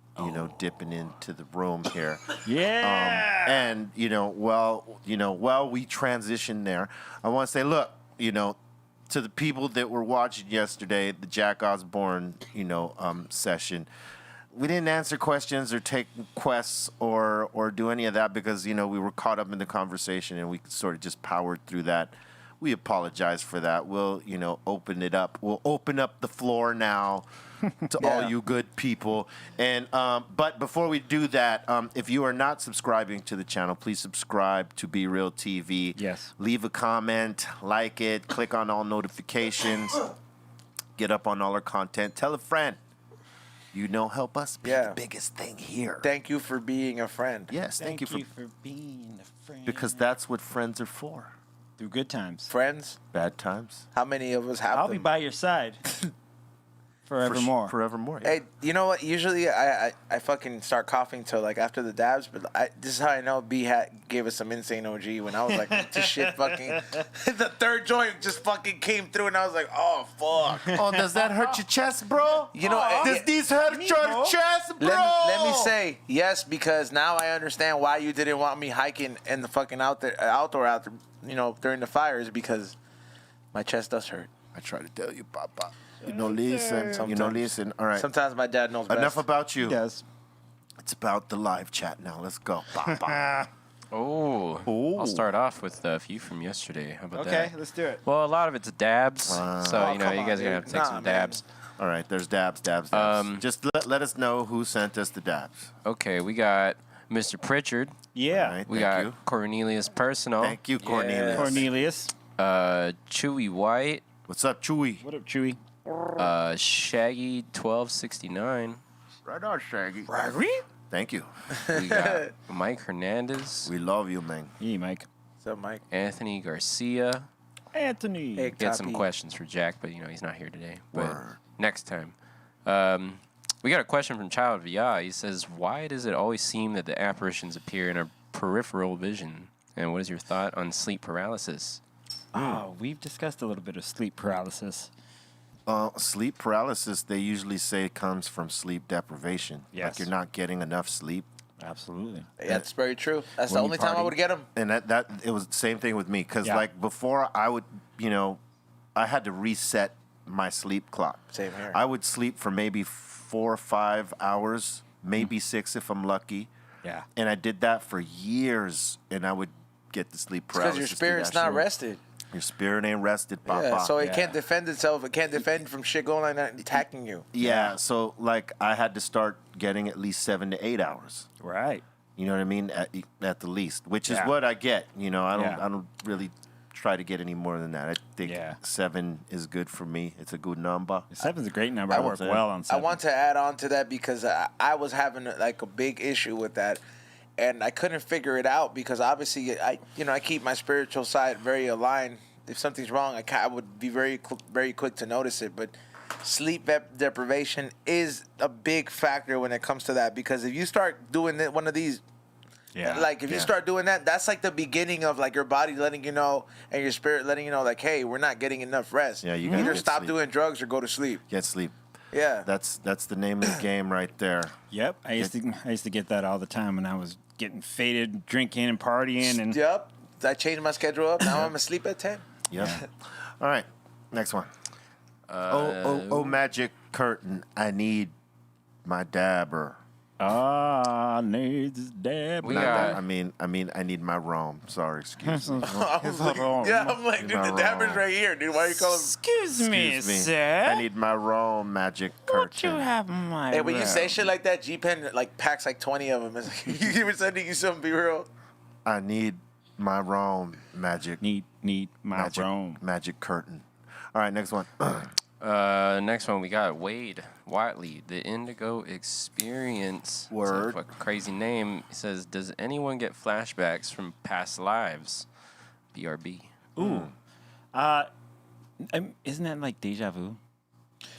dipping into the room here. Yeah. And, while we transition there, I want to say, look, to the people that were watching yesterday, the Jack Osborne, session, we didn't answer questions or take quests or do any of that because, we were caught up in the conversation and we sort of just powered through that. We apologize for that. We'll, open it up. We'll open up the floor now to all you good people. And but before we do that, if you are not subscribing to the channel, please subscribe to Be Real TV. Yes. Leave a comment, like it, click on all notifications, get up on all our content. Tell a friend. Help us be the biggest thing here. Thank you for being a friend. Yes, thank you for being a friend. because that's what friends are for. Through good times. Friends. Bad times. How many of us have I'll them? be by your side. Forevermore. Forevermore. Yeah. Hey, you know what? Usually I fucking start coughing till like after the dabs, but this is how I know B gave us some insane OG when I was like, this shit fucking. The third joint just fucking came through, and I was like, oh fuck. Oh, does that hurt your chest, bro? Does these hurt your chest, bro? Let me say yes, because now I understand why you didn't want me hiking in the fucking outdoor, during the fires, because my chest does hurt. I try to tell you, Papa. Listen. All right. Sometimes my dad knows best. Enough about you. He does. It's about the live chat now. Let's go. Papa. I'll start off with a few from yesterday. How about that? Okay, let's do it. Well, a lot of it's dabs, so come you on, guys are gonna have to take dude. some Nah, man. dabs. All right. There's dabs. Just let us know who sent us the dabs. Okay, we got Mr. Pritchard. Yeah. All right, We thank got you. Cornelius Personal. Thank you, Cornelius. Cornelius. Chewy White. What's up, Chewy? What up, Chewy? Shaggy 1269. Right on, Shaggy. Thank you. We got Mike Hernandez. We love you, man. Hey, Mike. What's up, Mike? Anthony Garcia. Anthony. Hey, He had some Toppy. questions for Jack, but he's not here today. But Word. next time. We got a question from Child Via. He says, why does it always seem that the apparitions appear in our peripheral vision? And what is your thought on sleep paralysis? Oh, we've discussed a little bit of sleep paralysis. Sleep paralysis, they usually say, comes from sleep deprivation. Yes. Like you're not getting enough sleep. Absolutely. Yeah, that's very true. That's the When you only time I party. would get them. And that it was the same thing with me because Yeah. like before I would, I had to reset my sleep clock. Same here. I would sleep for maybe 4 or 5 hours, maybe 6 if I'm lucky. Yeah. And I did that for years, and I would get the sleep Because paralysis. your through spirit's that not shit. rested. Your spirit ain't rested, papa. Yeah, so it Yeah. can't defend itself. It can't defend from shit going like that and attacking you. Yeah, so like I had to start getting at least 7 to 8 hours. Right. You know what I mean? At the least, which is Yeah. what I get. I Yeah. don't really try to get any more than that. I think Yeah. 7 is good for me. It's a good number. 7's a great number. I work saying. well on I 7. want to add on to that because I was having like a big issue with that, and I couldn't figure it out because obviously I keep my spiritual side very aligned. If something's wrong, I would be very quick to notice it. But sleep deprivation is a big factor when it comes to that because if you start doing one of these. Yeah. Like if you start doing that, that's like the beginning of like your body letting you know and your spirit letting you know like, hey, we're not getting enough rest. Yeah, you gotta either get stop sleep. doing drugs or go to sleep. Get sleep. Yeah. That's the name of the game right there. Yep. I used to get that all the time when I was getting faded, drinking and partying and Yep. I changed my schedule up. Now I'm asleep at 10. Yep. All right. Next one. Oh, magic curtain. I need my dabber. needs dab. We Not got- that. I need my Rome. Sorry, excuse me. I was like, yeah, I'm like, dude, the dabber's right here, dude. Why are you calling? Excuse me, sir. I need my Rome magic What you curtain. have my Hey, when you say room? shit like that, G-Pen like packs like 20 of them. It's like, you ever sending you something, be real? I need my Rome magic Need my room. magic curtain. All right, next one. Next one we got Wade Watley, the Indigo Experience. Word. It's a fucking crazy name. He says, "Does anyone get flashbacks from past lives?" BRB. Ooh. Isn't that like deja vu?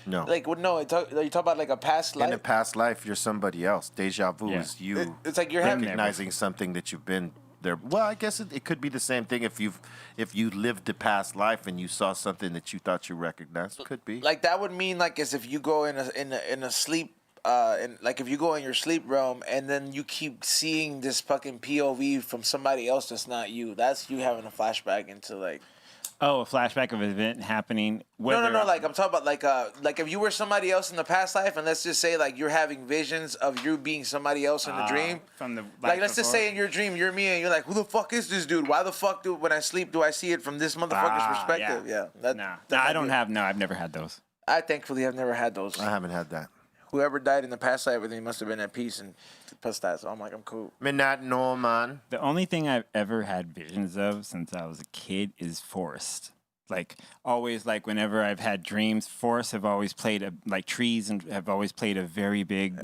No. Like, no, you talk about like a past In a life. past life, you're somebody else. Deja vu Yeah. is you It's like you're having. recognizing something that you've been there. Well, I guess it could be the same thing if you lived a past life and you saw something that you thought you recognized. Could be. Like that would mean like as if you go in a sleep. Like if you go in your sleep realm and then you keep seeing this fucking POV from somebody else that's not you. That's you having a flashback into like. Oh, a flashback of an event happening. No. Like I'm talking about like if you were somebody else in the past life, and let's just say like you're having visions of you being somebody else in the dream. From the Like let's just say in your dream you're me, and you're like, who the fuck is this dude? Why the fuck when I sleep do I see it from this motherfucker's perspective? Yeah. I've never had those. I thankfully have never had those. I haven't had that. Whoever died in the past life, everything must have been at peace and plus that. So I'm like, I'm cool. Me not know, man. The only thing I've ever had visions of since I was a kid is forest. Like always, like whenever I've had dreams, forests have always played like trees and have always played a very big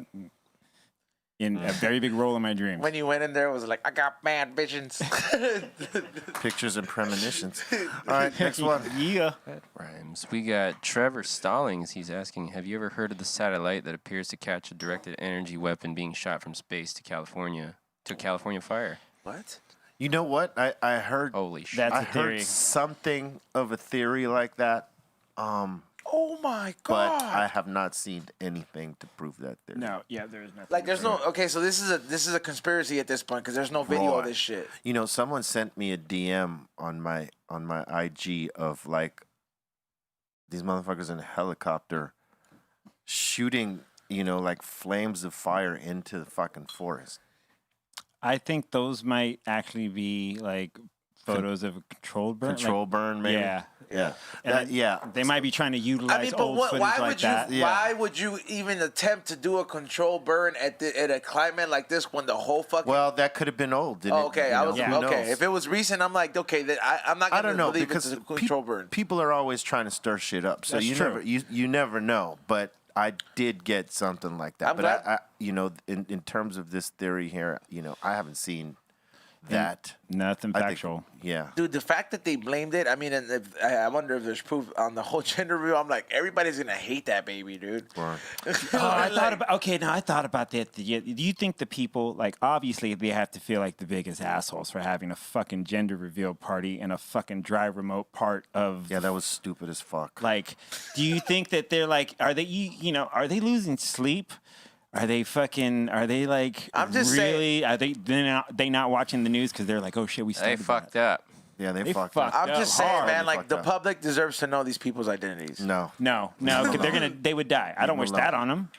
role in my dreams. When you went in there, it was like, I got bad visions. Pictures and premonitions. All right, next one. Yeah. Rhymes. We got Trevor Stallings. He's asking, have you ever heard of the satellite that appears to catch a directed energy weapon being shot from space to California fire? What? You know what? I heard. Holy shit. That's I a theory. heard something of a theory like that. Oh my But god! I have not seen anything to prove that theory. No, yeah, there's nothing. Like, there's no. Okay, so this is a conspiracy at this point because there's no video of Boy. this shit. You know, someone sent me a DM on my IG of like these motherfuckers in a helicopter shooting, like flames of fire into the fucking forest. I think those might actually be like photos of a controlled burn. Control burn, maybe. Yeah. Yeah. And That- yeah. They might be trying to utilize I mean, but old footage why like would you? that. Yeah. Why would you even attempt to do a control burn at a climate like this when the whole fucking? Well, that could have been old. Didn't Oh, okay, it? I was Yeah. okay. knows? If it was recent, I'm like, okay, that I'm not I gonna don't know believe because it's a control burn. people are always trying to stir shit up. So That's you true. never you never know. But I did get something like that. I'm But glad- I in terms of this theory here, I haven't seen that. Nothing I think- factual. Yeah. Dude, the fact that they blamed it, I mean, and I wonder if there's proof on the whole gender reveal. I'm like, everybody's gonna hate that baby, dude. Right. I thought about that. Do you think the people, like, obviously they have to feel like the biggest assholes for having a fucking gender reveal party in a fucking dry remote part of Yeah, that was stupid as fuck. like, do you think that they're like, are they, are they losing sleep? Are they like I'm just really? Are they not watching the news because they're like, oh shit, we They started fucked that. up. Yeah, they fucked fucked up. I'm just saying, hard. man. Like Fuck the that. public deserves to know these people's identities. No. No, 'cause they would die. I don't wish that on them.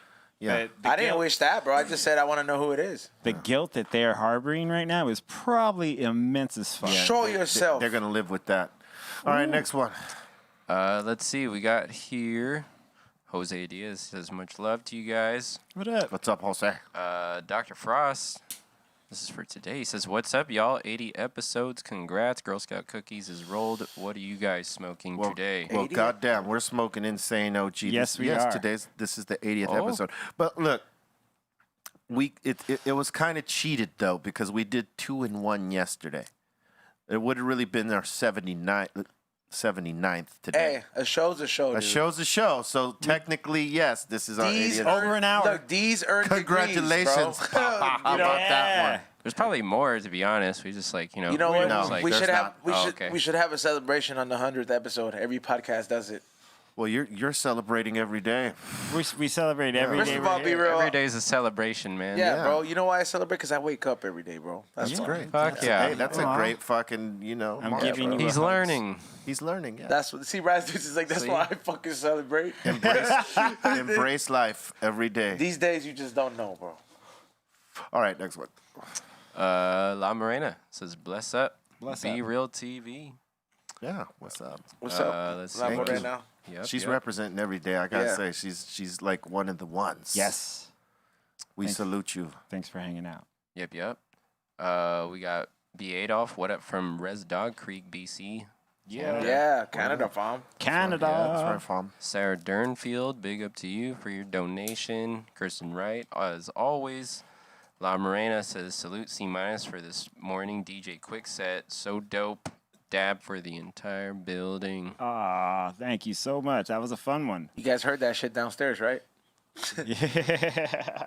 Yeah. But I didn't wish that, bro. I just said I want to know who it is. the guilt that they are harboring right now is probably immense as fuck. Show yourself. They're gonna live with that. All right, next one. Let's see. We got here. Jose Diaz says, much love to you guys. What up? What's up, Jose? Dr. Frost, this is for today. He says, what's up, y'all? 80 episodes. Congrats. Girl Scout cookies is rolled. What are you guys smoking today? Well, goddamn, we're smoking insane OG. Yes, we are. This is the 80th episode. But look, it was kind of cheated though because we did 2 in 1 yesterday. It would have really been our 79th today. Hey, a show's a show. A Dude. show's a show, so technically, yes, this is our These 80th. over an hour. Look, these earned Congratulations. degrees, bro. How about that one? There's probably more, to be honest. We just like, You know we're what? just No, like, we should there's have not. we should have a celebration on the 100th episode. Every podcast does it. Well, you're celebrating every day. We celebrate every First day. of all, we're be here. real. every day is a celebration, man. Yeah, Yeah. bro. You know why I celebrate? Because I wake up every day, bro. That's why. Great. Fuck yeah. Hey, that's a great fucking, I'm mark, giving bro. you He's a hug. learning. He's learning, yeah. That's what. See, Raz dudes is like. That's See? why I fucking celebrate. Embrace life every day. These days, you just don't know, bro. All right, next one. La Morena says, bless up. Bless Be up. Real TV. Yeah, what's up? What's up? Let's Lambo thank right you. now. Yep, She's yep. representing every day. I gotta Yeah. say, she's like one of the ones. Yes. We Thank salute you. Thanks for hanging out. Yep. We got B. Adolf. What up from Res Dog Creek, BC? Yeah, Canada, fam. Canada. Yeah, that's right, Fom. Sarah Durnfield, big up to you for your donation. Kirsten Wright, as always. La Morena says, salute C- for this morning DJ quick set. So dope. Dab for the entire building. Aw, thank you so much. That was a fun one. You guys heard that shit downstairs, right? Yeah.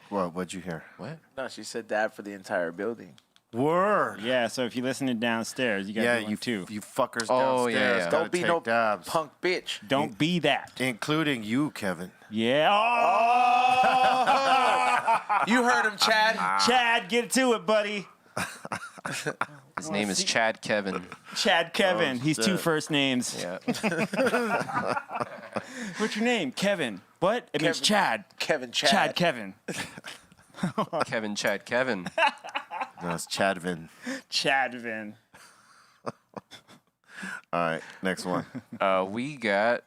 What'd you hear? What? No, she said that for the entire building. Word. Yeah, so if you're listening downstairs, you got Yeah, to do you one too. you fuckers Oh, downstairs. yeah, yeah. gotta Don't be take no dabs. punk bitch. Don't be that. Including you, Kevin. Yeah. Oh! You heard him, Chad. Chad, get to it, buddy. His name is Chad Kevin. Chad Kevin. Oh, He's shit. 2 first names. Yeah. What's your name? Kevin. What? It means Kevin. Chad. Kevin Chad. Chad Kevin. Kevin Chad Kevin. No, it's Chadvin. Chadvin. All right, next one. We got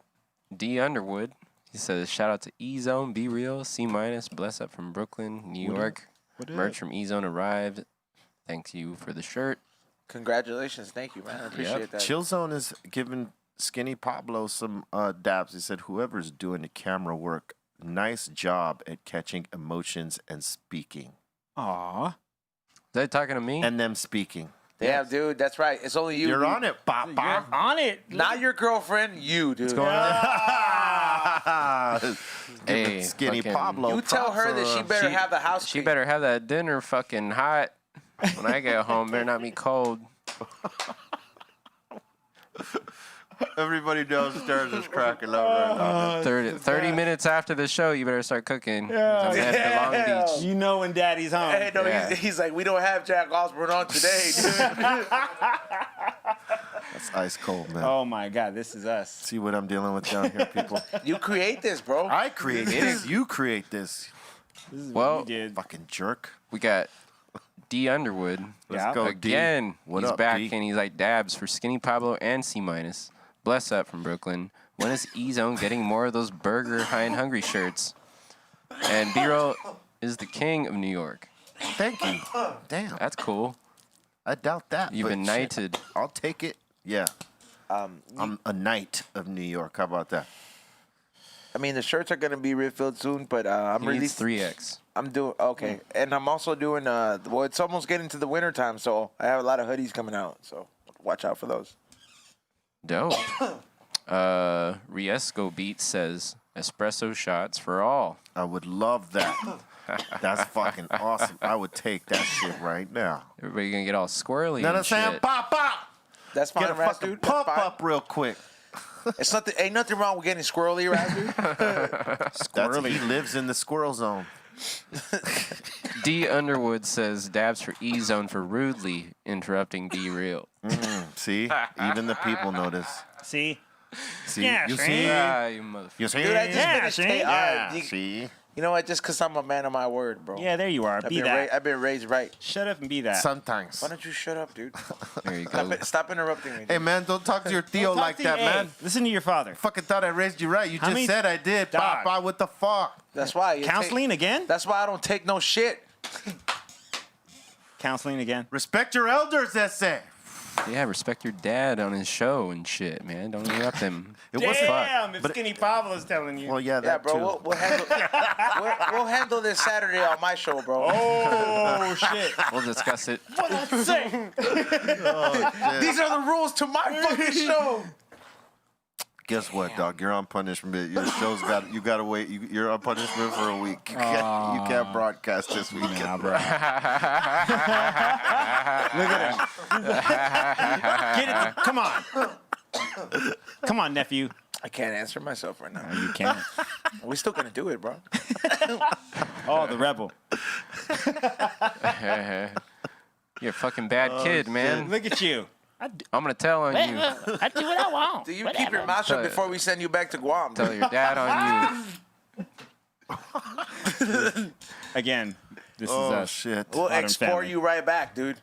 D Underwood. He says, shout out to E Zone, Be Real, C-, bless up from Brooklyn, New York. Merch from E Zone arrived. Thank you for the shirt. Congratulations. Thank you, man. I appreciate that. Chillzone is giving Skinny Pablo some dabs. He said, whoever's doing the camera work, nice job at catching emotions and speaking. Aw. Is that talking to me? And them speaking. Yeah, dude. That's right. It's only you. You're dude. on it, Bop You're Bop. on it. Not your girlfriend. You, dude. Hey, Skinny fucking- Pablo. You tell her that she better have the house. She key. better have that dinner fucking hot. When I get home, better not be cold. Everybody downstairs is cracking up right now. 30 minutes after the show, you better start cooking. I'm headed to Long Beach. You know when daddy's home. Hey, no, Yeah. he's like, we don't have Jack Osborne on today, dude. That's ice cold, man. Oh my God, this is us. See what I'm dealing with down here, people. You create this, bro. I create this. You create this. This is Well, what we did. Fucking jerk. We got D Underwood. Let's Yeah. go, D. Again, What he's up, back D? and he's like dabs for Skinny Pablo and C-. Bless up from Brooklyn. When is E-Zone getting more of those Burger High and Hungry shirts? And B-Roll is the king of New York. Thank you. Damn. That's cool. I doubt that. You've but been shit, knighted. I'll take it. Yeah. I'm a knight of New York. How about that? I mean, the shirts are gonna be refilled soon, but I'm He needs releasing. 3X. I'm doing okay, and I'm also doing. Well, it's almost getting to the winter time, so I have a lot of hoodies coming out. So watch out for those. Dope. Riesco Beat says, espresso shots for all. I would love that. That's fucking awesome. I would take that shit right now. Everybody gonna get all squirrely Know what I'm and saying? shit. Pop, pop. That's fine, Get a Raz, fucking dude. That's pump fine. up real quick. It's nothing. Ain't nothing wrong with getting squirrely, Raz, dude. He lives in the squirrel zone. D. Underwood says dabs for E-Zone for rudely interrupting Be Real. See? Even the people notice. See? See? Yeah, you see? see? Ah, you motherfucker. You see? Dude, I just Yeah, finished. see? Hey, all Yeah, right, see? you know what? Just because I'm a man of my word, bro. Yeah, there you are. Be that. I've been raised right. Shut up and be that. Sometimes. Why don't you shut up, dude? There you go. Stop interrupting me. Dude. Hey, man, don't talk to your Theo Don't talk like to that, you. man. Hey, listen to your father. Fucking thought I raised you right. You How just many- said I did. Dog. Papa, what the fuck? That's why. you Counseling again? That's why I don't take no shit. Counseling again? Respect your elders, essay. Yeah, respect your dad on his show and shit, man. Don't interrupt him. It wasn't. Damn, if but- Skinny Pablo's telling you. Well, yeah, Yeah, that bro. too. We'll handle. we'll handle this Saturday on my show, bro. Oh, shit. We'll discuss it. What I say? These are the rules to my fucking show. Guess what, dog? You're on punishment. Your show's got. You gotta wait. You're on punishment for a week. You can't broadcast this weekend, Nah, bro. bro. Look at him. Get it. Come on. Come on, nephew. I can't answer myself right now. No, you can't. We're still gonna do it, bro. Oh, the rebel. You're a fucking bad kid, man. Look at you. I'm gonna tell on you. I do what I want. Do you keep your mouth shut before we send you back to Guam? Tell your dad on you. Again, this is Oh us. shit. We'll Modern export family. you right back, dude.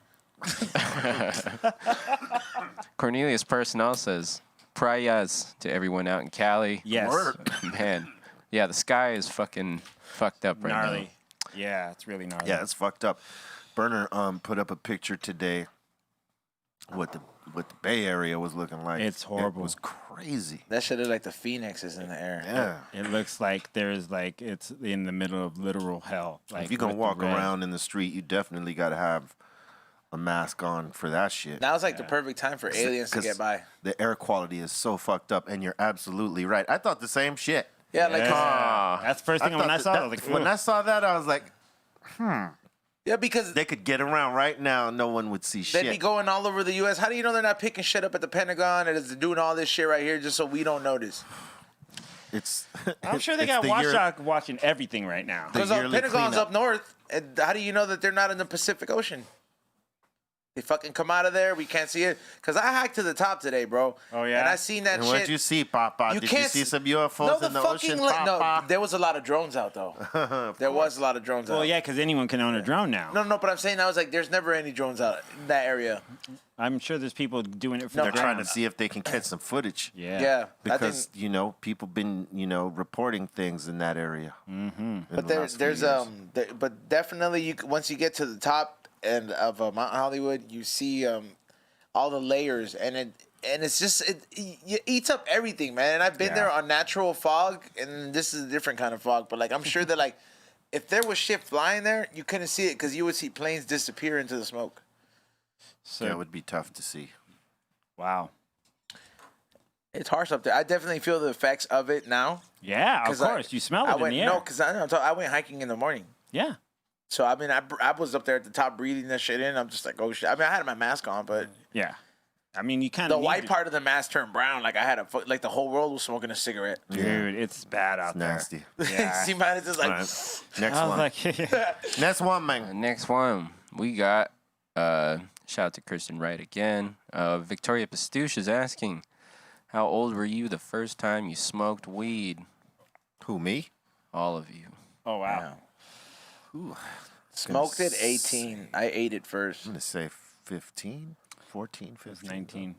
Cornelius Personnel says, "Prayas to everyone out in Cali." Yes. Man, yeah, the sky is fucking fucked up right Gnarly. Yeah, it's really gnarly. Yeah, it's fucked up. Burner put up a picture today. What the Bay Area was looking like. It's horrible. It was crazy. That shit look like the Phoenix is in the air. Yeah. It looks like it's in the middle of literal hell. Like If you're gonna with the walk red. around in the street, you definitely gotta have a mask on for that shit. Now's like the perfect time for aliens to 'Cause get by. The air quality is so fucked up, and you're absolutely right. I thought the same shit. Yeah, like Yeah. That's the first thing when I thought saw it. I that- was like, when "Ugh." I saw that, I was like, yeah, because they could get around right now. No one would see shit. they'd be going all over the U.S. How do you know they're not picking shit up at the Pentagon and is doing all this shit right here just so we don't notice? It's. I'm sure they it's got the Watchdog watching everything right now. The Because the yearly Pentagon's cleanup. up north, and how do you know that they're not in the Pacific Ocean? They fucking come out of there. We can't see it. Because I hiked to the top today, bro. Oh, yeah? And I seen that And shit. what'd you see, Papa? You Did you can't see s- some UFOs no, in the fucking ocean, no, Papa? there was a lot of drones out, though. There was a lot of drones out. Well, yeah, because anyone can own a drone now. No, but I'm saying I was like, there's never any drones out in that area. I'm sure there's people doing it for No, the They're trying to drones. see if they can catch some footage. Yeah. Yeah. Because people been reporting things in that area. Mm-hmm. But but definitely once you get to the top end of Mount Hollywood, you see all the layers, and it's just it eats up everything, man. And I've been there on natural fog, and this is a different kind of fog. But like I'm sure that like if there was shit flying there, you couldn't see it because you would see planes disappear into the smoke. So, That would be tough to see. wow. It's harsh up there. I definitely feel the effects of it now. Yeah, of 'Cause course. You smell it in the air. No, because I went hiking in the morning. Yeah. So I mean, I was up there at the top breathing that shit in. I'm just like, oh shit. I mean, I had my mask on, but Yeah. I mean, you kind the of white part of the mask turned brown. Like I had like the whole world was smoking a cigarette. Dude, it's bad out It's there. nasty. Yeah. See, man, it's just like All right. Next I was one. like, Next one, man. Next one, we got, shout out to Kristen Wright again. Victoria Pastouche is asking, how old were you the first time you smoked weed? Who, me? All of you. oh, wow. smoked it 18. I ate it first. I'm going to say 15, 14, 15. 19.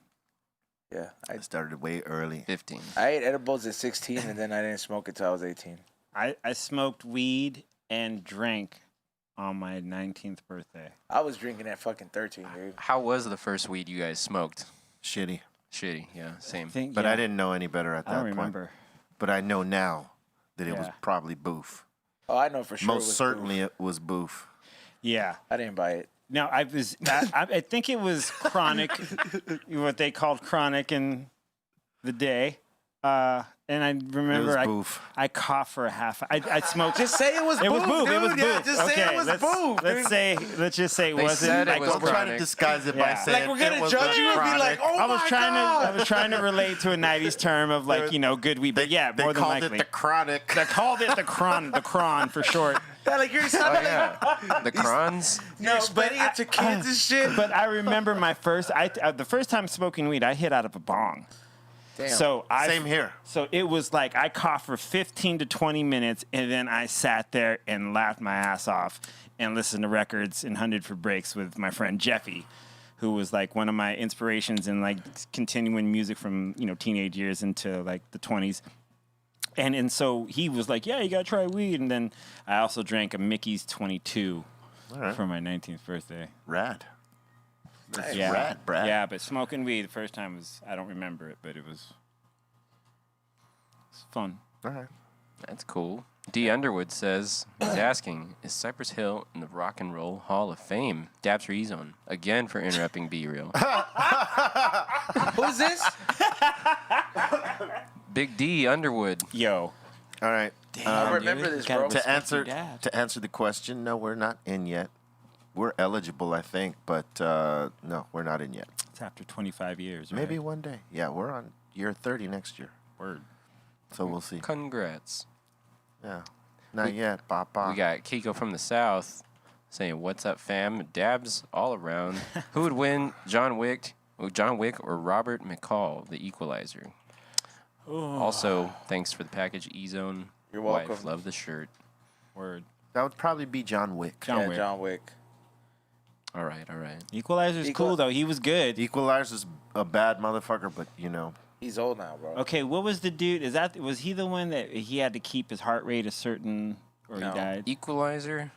Yeah, I started way early. 15. I ate edibles at 16, and then I didn't smoke it till I was 18. I smoked weed and drank on my 19th birthday. I was drinking at fucking 13, dude. How was the first weed you guys smoked? Shitty. Shitty, yeah, same. But I didn't know any better at that I don't point. remember. But I know now that it was Yeah. probably boof. Oh, I know for sure. it Most was certainly proof. it was boof. Yeah. I didn't buy it. No, I think it was chronic, what they called chronic in the day. And I remember It was boof. I coughed for a half. I smoked. Just say it was it boof, was boof. dude. It was boof. Yeah, just okay, say it was boof, dude. let's just say it They wasn't said it like was what Don't we're- try to chronic. disguise it by Yeah. saying Like we're gonna it was judge you and be chronic. like, oh I was my trying god. to relate to a '90s term of like good weed, but yeah, they more than called likely. it the chronic. They called it the cron for short. Like you're Oh something. yeah, the crons. You're explaining it to kids and shit. But I remember the first time smoking weed, I hit out of a bong. Damn. So Same here. So it was like I coughed for 15 to 20 minutes, and then I sat there and laughed my ass off and listened to records and hunted for breaks with my friend Jeffy, who was like one of my inspirations in like continuing music from teenage years into like the 20s. And so he was like, yeah, you gotta try weed. And then I also drank a Mickey's 22 for my 19th birthday. Rad. That's Yeah, rad, Brad. yeah, but smoking weed the first time was, I don't remember it, but it was fun. All right. That's cool. D. Underwood says, he's asking, is Cypress Hill in the Rock and Roll Hall of Fame? Dabs for E-Zone. Again for interrupting B-Real. Who's this? Big D. Underwood. Yo. All right. I remember this, bro. To answer Dad. the question, no, we're not in yet. We're eligible, I think, but no, we're not in yet. It's after 25 years, right? Maybe one day. Yeah, we're on year 30 next year. Word. So we'll see. Congrats. Yeah. Not yet, Papa. We got Kiko from the South saying, what's up, fam? Dabs all around. Who would win, John Wick or Robert McCall, the Equalizer? Also, thanks for the package, E-Zone. You're welcome. Wife, love the shirt. Word. That would probably be John Wick. John Wick. John Wick. All right, all right. Equalizer's cool, though. He was good. Equalizer's a bad motherfucker, but He's old now, bro. Okay, what was the dude? Was he the one that he had to keep his heart rate a certain, or No. he died? Equalizer?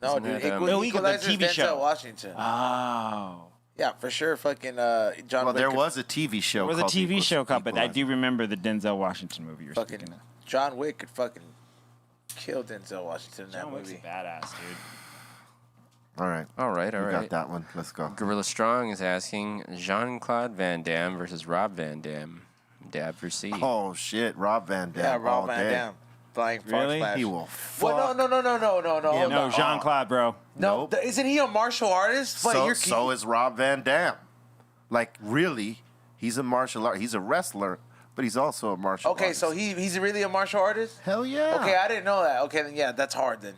No, Isn't dude. that, No, Equalizer's the TV Denzel show. Washington. Oh. Yeah, for sure. Fucking John well, Wick. there was a TV show. There was a called TV show called, but I Equalizer. do remember the Denzel Washington movie you're Fucking speaking of. John Wick could fucking kill Denzel Washington in that John Wick's a movie. badass, dude. All right. All right, all We right. got that one. Let's go. Gorilla Strong is asking, Jean-Claude Van Damme versus Rob Van Dam. Dab for C. Oh shit, Rob Van Dam. Yeah, all Rob Van day. Dam. Flying frog Really? splash. He will fuck. Well, no. Yeah, No, Jean Claude, bro. No, Nope. isn't he a martial artist? But So is Rob Van Dam. Like really, he's a martial art. He's a wrestler, but he's also a martial Okay, artist. so he's really a martial artist? Hell yeah. Okay, I didn't know that. Okay, then yeah, that's hard then.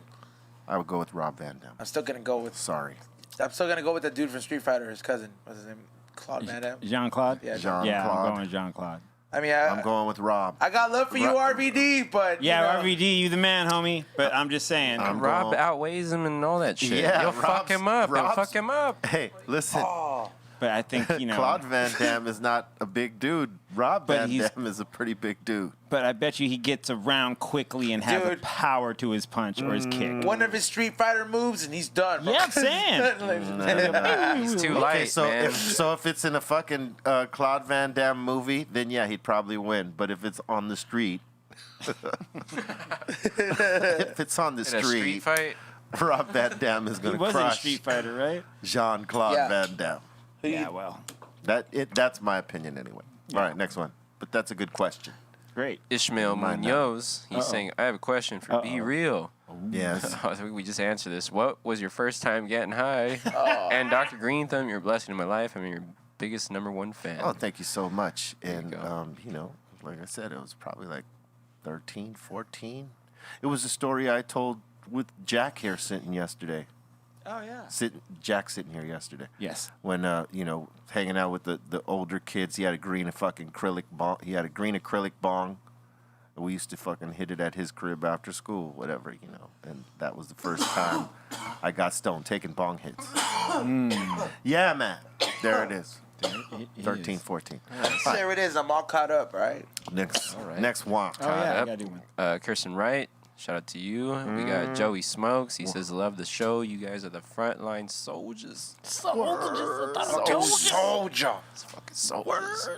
I would go with Rob Van Dam. I'm still gonna go with Sorry. the dude from Street Fighter, his cousin. What's his name? Claude Van Damme. Jean Claude? Yeah, Jean Yeah, Claude. I'm going Jean Claude. I mean, I'm going with Rob. I got love for you, RVD, but Yeah, you know, RVD, you the man, homie. But I'm just saying. I'm Rob going- outweighs him and all that shit. Yeah, You'll fuck him up. You'll Rob's- fuck him up. Hey, listen. But I think, Claude Van Damme is not a big dude. Rob But Van he's- Dam is a pretty big dude. but I bet you he gets around quickly and has a Dude. power to his punch or his kick. one of his Street Fighter moves and he's done. Bro. Yeah, I'm saying. He's too light, Okay, so man. if it's in a fucking Claude Van Damme movie, then yeah, he'd probably win. But if it's on the street, if it's on the In a street street, fight? Rob Van Dam is He gonna was in crush Street Fighter, right? Jean-Claude Yeah. Van Damme. Yeah, well, That's my opinion anyway. All right, next one. But that's a good question. great. Ishmael Mine now. Munoz, he's saying, I have a question for Be Real. Yes. I think we just answered this. What was your first time getting high? And Dr. Greenthumb, you're a blessing in my life. I'm your biggest #1 fan. Oh, thank you so much. And, go. like I said, it was probably like 13, 14. It was a story I told with Jack here sitting yesterday. Oh yeah. Jack sitting here yesterday. Yes. When, hanging out with the older kids, he had a green fucking acrylic bong. He had a green acrylic bong. We used to fucking hit it at his crib after school, whatever, And that was the first time I got stoned, taking bong hits. Yeah, man. There it is. 13, 14. There it is. I'm all caught up, right? Next, right. next one. Oh, yeah, I Up. gotta do one. Kirsten Wright, shout out to you. We got Joey Smokes. He says, love the show. You guys are the frontline soldiers. Fucking soldier. Fucking soldiers.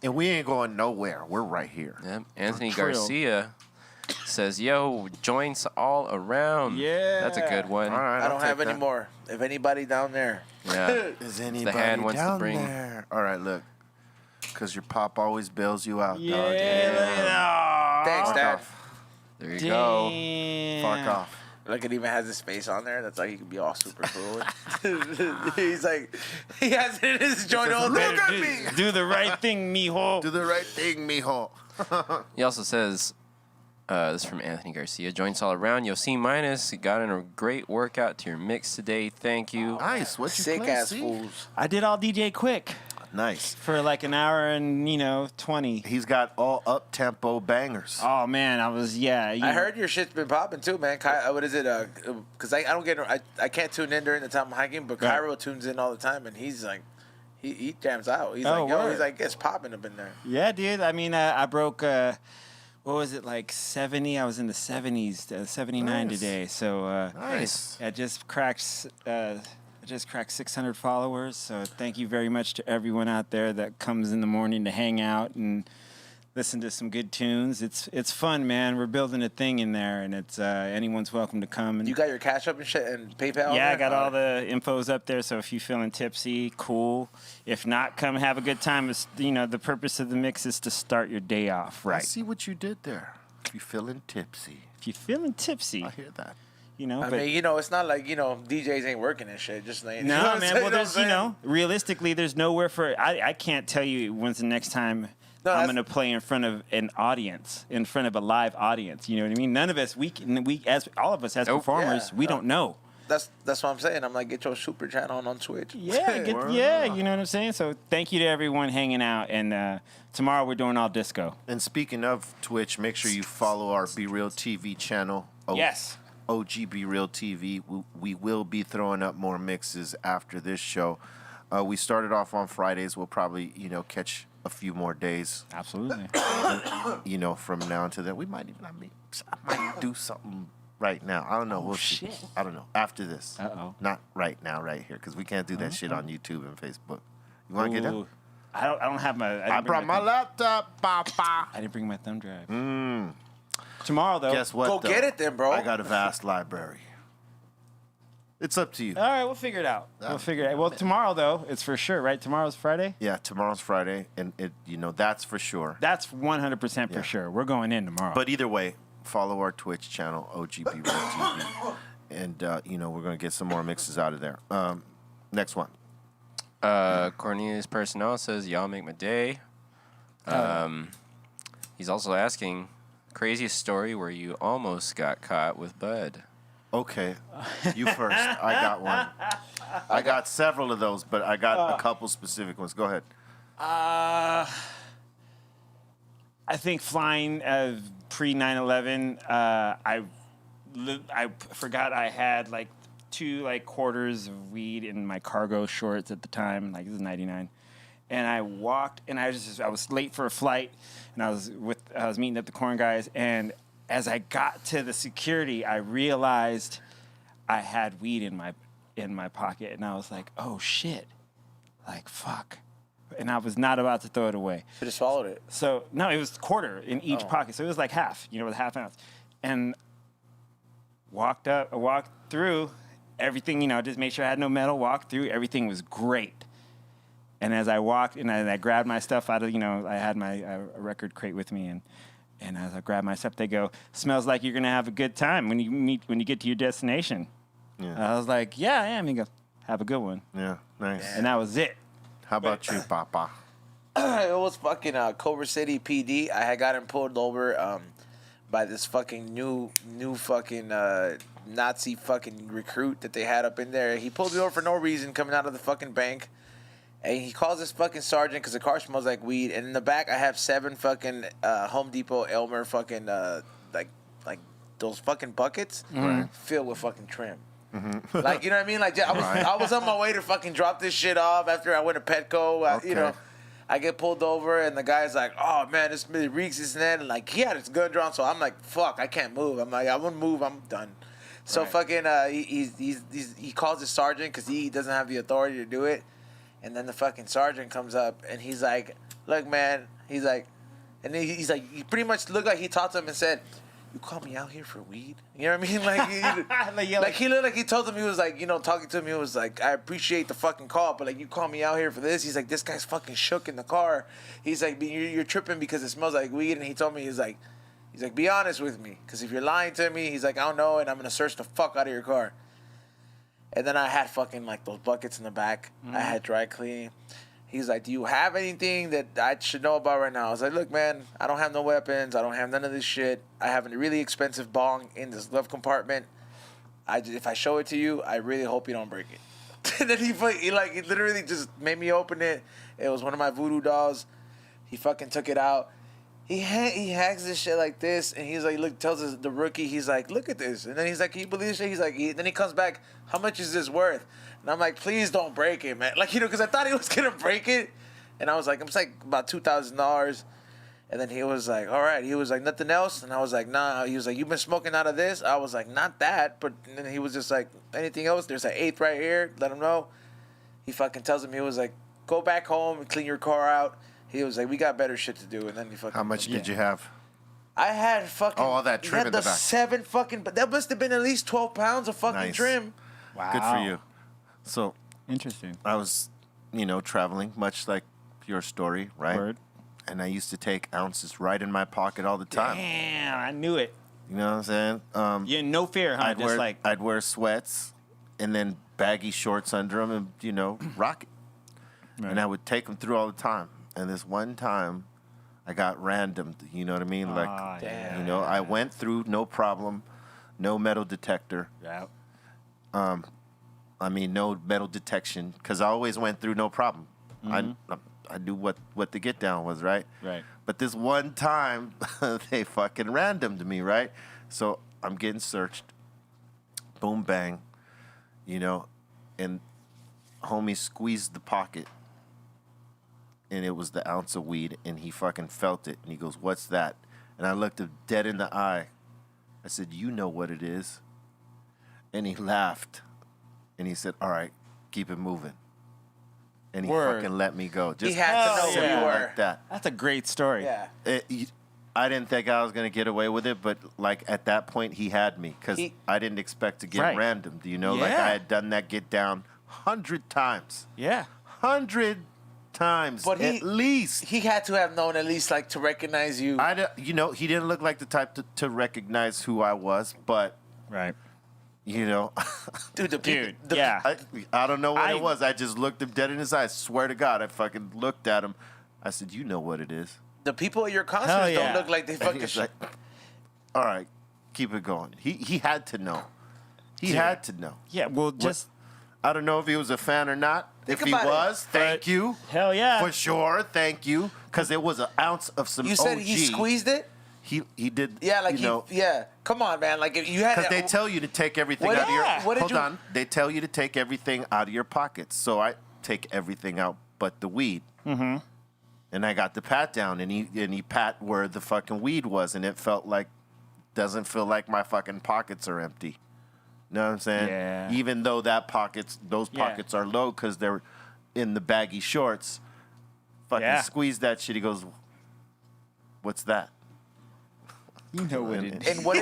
And we ain't going nowhere. We're right here. Yep. Anthony Trill. Garcia says, yo, joints all around. Yeah. That's a good one. All right, I I'll don't take have any that. more. If anybody down there, Yeah. Is anybody hand wants to down bring- there? All right, look. Because your pop always bails you out, dog. Yeah. thanks, Fuck Dad. off. There you go. Fuck off. Look, it even has his face on there. That's like he could be all super cool. He's like, he has it in his joint all Look day. at me. Do the right thing, mijo. Do the right thing, mijo. He also says, This is from Anthony Garcia. Joints all around. Yo, C minus. Got in a great workout to your mix today. Thank you. Nice. What you Sick play, ass C? fools. I did all DJ quick Nice. for like an hour and 20. He's got all up-tempo bangers. Oh man, I was I heard your shit's been popping too, man. What is it? Because I don't get I can't tune in during the time I'm hiking, but Right. Cairo tunes in all the time, and he's like, he jams out. He's Oh, like, yo, word. he's like, it's popping up in there. Yeah, dude. I mean, I broke. What was it like 70? I was in the 70s, 79 Nice. today. So Nice. I just cracked 600 followers. So thank you very much to everyone out there that comes in the morning to hang out and listen to some good tunes. It's fun, man. We're building a thing in there, and it's anyone's welcome to come. And You got your Cash App and shit and PayPal? yeah, I there? got all the infos up there. So if you're feeling tipsy, cool. If not, come have a good time. It's, the purpose of the mix is to start your day off I right. see what you did there. You feeling tipsy. If you're feeling tipsy, I hear that. I but mean, it's not like, DJs ain't working and shit. Just like, no, you know what man. I'm Well, saying? there's, realistically, there's nowhere for. I can't tell you when's the next time No, I'm that's- going to play in front of an audience, in front of a live audience. You know what I mean? None of us, as all of us as Nope. performers, Yeah, we no. don't know. That's what I'm saying. I'm like, get your super channel on Twitch. Yeah, you know what I'm saying? So thank you to everyone hanging out. And tomorrow we're doing all disco. And speaking of Twitch, make sure you follow our Be Real TV channel. Yes. OG Be Real TV. We will be throwing up more mixes after this show. We started off on Fridays. We'll probably, catch a few more days, Absolutely. from now until then. We might even, I might do something right now. I don't know. We'll see. shit. I don't know. After this. Uh-oh. Not right now, right here, because we can't do that shit on YouTube and Facebook. You want to get down? Ooh. I don't have my. I brought my laptop, Papa. I didn't bring my thumb drive. Tomorrow though. Guess what? Go though? get it then, bro. I got a vast library. It's up to you. All right, we'll figure it out. We'll figure it out. Well, tomorrow though, it's for sure, right? Tomorrow's Friday. Yeah, tomorrow's Friday, and that's for sure. That's 100% for Yeah. sure. We're going in tomorrow. But either way, follow our Twitch channel, OGB Real TV, and we're gonna get some more mixes out of there. Next one. Cornelius Personnel says, y'all make my day. He's also asking, craziest story where you almost got caught with bud. Okay, you first. I got one. I got several of those, but I got a couple specific ones. Go ahead. I think flying pre 9/11, I forgot I had like 2 quarters of weed in my cargo shorts at the time. Like, this is 99. And I walked, and I was late for a flight, and I was meeting up the corn guys, and as I got to the security, I realized I had weed in my pocket, and I was like, oh shit, like fuck. And I was not about to throw it away. Should have swallowed it. So no, it was quarter in each pocket, so it was like half, with a half ounce. And walked through everything, just made sure I had no metal. Walked through, everything was great. And as I walked, and I grabbed my stuff out of, I had my record crate with me, and as I grabbed my stuff, they go, "Smells like you're gonna have a good time when you get to your destination." Yeah. And I was like, "Yeah, I am." He goes, "Have a good one," Yeah, nice. and that was it. How about you, Papa? It was fucking Culver City PD. I had gotten pulled over by this fucking new fucking Nazi fucking recruit that they had up in there. He pulled me over for no reason coming out of the fucking bank. And he calls this fucking sergeant because the car smells like weed. And in the back, I have 7 fucking Home Depot Elmer fucking like those fucking buckets filled with fucking trim. Like, you know what I mean? Like, I was on my way to fucking drop this shit off after I went to Petco. Okay. I get pulled over and the guy's like, "Oh man, this really reeks, this and that." And like, he had his gun drawn, so I'm like, "Fuck, I can't move." I'm like, "I won't move. I'm done." So fucking he calls the sergeant because he doesn't have the authority to do it. And then the fucking sergeant comes up and he's like, "Look, man," he's like, and then he's like, he pretty much looked like he talked to him and said, "You called me out here for weed?" You know what I mean? Like, he looked like he told him, he was like, talking to him, he was like, "I appreciate the fucking call, but like, you called me out here for this." He's like, "This guy's fucking shook in the car." He's like, "You're tripping because it smells like weed." And he told me, he's like, "Be honest with me, because if you're lying to me," he's like, "I don't know, and I'm gonna search the fuck out of your car." And then I had fucking like those buckets in the back. I had dry cleaning. He's like, do you have anything that I should know about right now? I was like, look, man, I don't have no weapons. I don't have none of this shit. I have a really expensive bong in this glove compartment. If I show it to you, I really hope you don't break it. And then he literally just made me open it. It was one of my voodoo dolls. He fucking took it out. He hacks this shit like this, and he's like, look, tells us the rookie, he's like, look at this. And then he's like, can you believe this shit? He's like, then he comes back, how much is this worth? And I'm like, please don't break it, man. Like, because I thought he was gonna break it, and I was like, it's like about $2,000. And then he was like, all right. He was like, nothing else? And I was like, nah. He was like, you've been smoking out of this? I was like, not that. But then he was just like, anything else? There's an eighth right here. Let him know. He fucking tells him, he was like, go back home and clean your car out. He was like, we got better shit to do. And then he fucking... How much did you have? I had fucking... Oh, all that trim in the back. 7 fucking... But that must have been at least 12 pounds of fucking Nice. trim. Wow. Good for you. So Interesting. I was, traveling, much like your story, right? Word. And I used to take ounces right in my pocket all the time. Damn, I knew it. You know what I'm saying? You had no fear, huh? I'd wear sweats and then baggy shorts under them and, rock it. Right. And I would take them through all the time. And this one time, I got randomed. You know what I mean? Damn. I went through no problem, no metal detector. Yeah. No metal detection, because I always went through no problem. I knew what the get down was, right? Right. But this one time, they fucking randomed me, right? So I'm getting searched. Boom, bang. And homie squeezed the pocket. And it was the ounce of weed, and he fucking felt it. And he goes, what's that? And I looked him dead in the eye. I said, you know what it is. And he laughed. And he said, all right, keep it moving. And he Word. fucking let me go. Just He had to know who yeah. you were. like that. That's a great story. Yeah. I didn't think I was going to get away with it, but, at that point, he had me. Because I didn't expect to get Right. random. Yeah. I had done that get down 100 times. Yeah. 100 times, But at least. He had to have known at least, to recognize you. He didn't look like the type to recognize who I was, but, Right. Dude, Yeah. I don't know what it was. I just looked him dead in his eyes. Swear to God, I fucking looked at him. I said, you know what it is. The people at your concerts Hell yeah. don't look like they And fucking... he's like, all right, keep it going. He had to know. He had to know. Yeah. Well, just I don't know if he was a fan or not. Think if he about it. was, thank you. hell yeah. For sure, thank you. Because it was an ounce of some You said OG. he squeezed it? He did. Yeah, yeah. Come on, man. If you had... Because they tell you to take everything What- out of your... yeah. What did Hold you- on. They tell you to take everything out of your pockets. So I take everything out but the weed. Mm-hmm. And I got the pat down, and he pat where the fucking weed was, and it doesn't feel like my fucking pockets are empty. Know what I'm saying? Yeah. Even though those pockets are low because they're in the baggy shorts. Fucking squeeze that shit. He goes, what's that? You know what it is. And what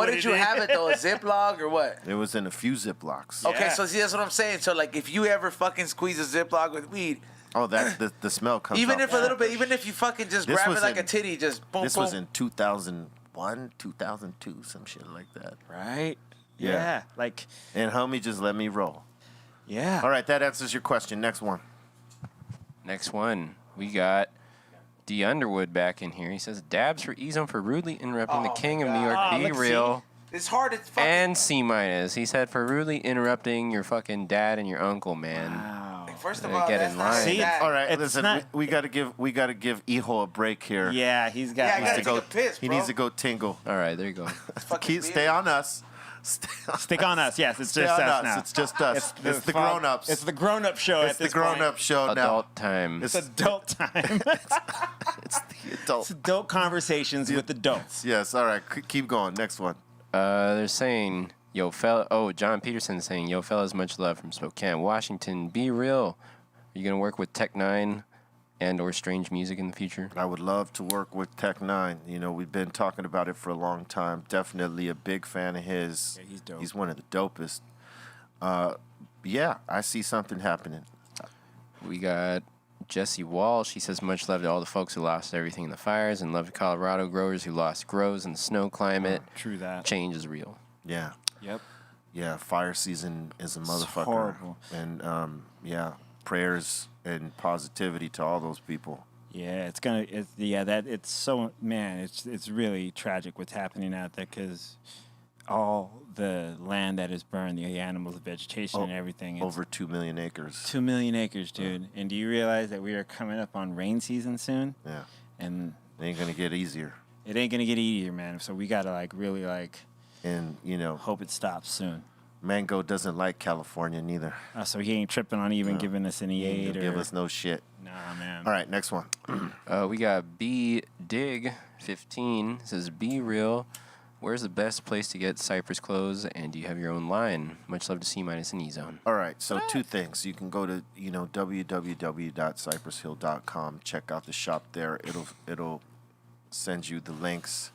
did you have it, though? A Ziploc or what? It was in a few Ziplocs. Okay, Yeah. so see, that's what I'm saying. So, if you ever fucking squeeze a Ziploc with weed, Oh, that the smell comes even out. if a little bit, even if you fucking just This grab it was like in- a titty, just boom, This boom. was in 2001, 2002, some shit like that. Right. Yeah. Yeah. And homie just let me roll. Yeah. All right, that answers your question. Next one. Next one, we got D Underwood back in here. He says, dabs for Ezone for rudely interrupting the king of New York. Oh, Be let's real. It's hard. It's fucking. And C minus. He said for rudely interrupting your fucking dad and your uncle, man. Wow. First of Gotta all, get that's in not line. See, that. All right, It's listen, not- we gotta give Eho a break here. Yeah, he's got. Yeah, I He needs gotta to go. take a piss, He bro. needs to go tingle. All right, there you go. Fucking Stay on us. Stick on us. Yes, it's Stay just on us us. now. It's just us. It's the fog- grown-ups. It's the grown-up show It's at the this grown-up show now. Adult time. It's, It's adult time. it's the adult. It's adult conversations with adults. Yes. All right. Keep going. Next one. They're saying, yo, fella. Oh, John Peterson saying, yo, fellas, much love from Spokane, Washington. Be real. Are you gonna work with Tech Nine and or Strange Music in the future? I would love to work with Tech Nine. We've been talking about it for a long time. Definitely a big fan of his. Yeah, he's dope. He's one of the dopest. Yeah, I see something happening. We got Jesse Walsh. He says, much love to all the folks who lost everything in the fires, and love to Colorado growers who lost grows in the snow climate. True that. Change is real. Yeah. Yep. Yeah, fire season is a motherfucker. horrible. And yeah, prayers and positivity to all those people. Yeah, it's really tragic what's happening out there because all the land that is burned, the animals, the vegetation, and everything. It's Over 2 million acres. 2 million acres, dude. And do you realize that we are coming up on rain season soon? Yeah. And It ain't gonna get easier. it ain't gonna get easier, man. So we gotta really And hope it stops soon. Mango doesn't like California neither. So he ain't tripping on even giving us any He ain't aid gonna give us no shit. Nah, man. All right, next one. We got B Dig 15 says, "Be real. Where's the best place to get Cypress clothes? And do you have your own line? Much love to C- and E-Zone." All right, so two things. You can go to www.cypresshill.com. Check out the shop there. It'll send you the links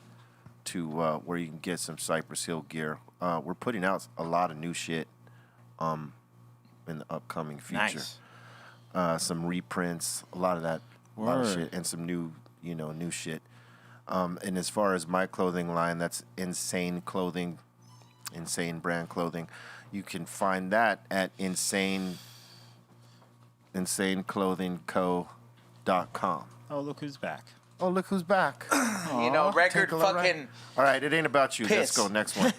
to where you can get some Cypress Hill gear. We're putting out a lot of new shit in the upcoming future. Nice. Some reprints, a lot of shit, and some new shit. And as far as my clothing line, that's Insane Clothing, Insane Brand Clothing. You can find that at insaneclothingco.com. Oh, look who's back. Oh, look who's back. Record Take a fucking. right. All right, it ain't about you. Let's Piss. go next one.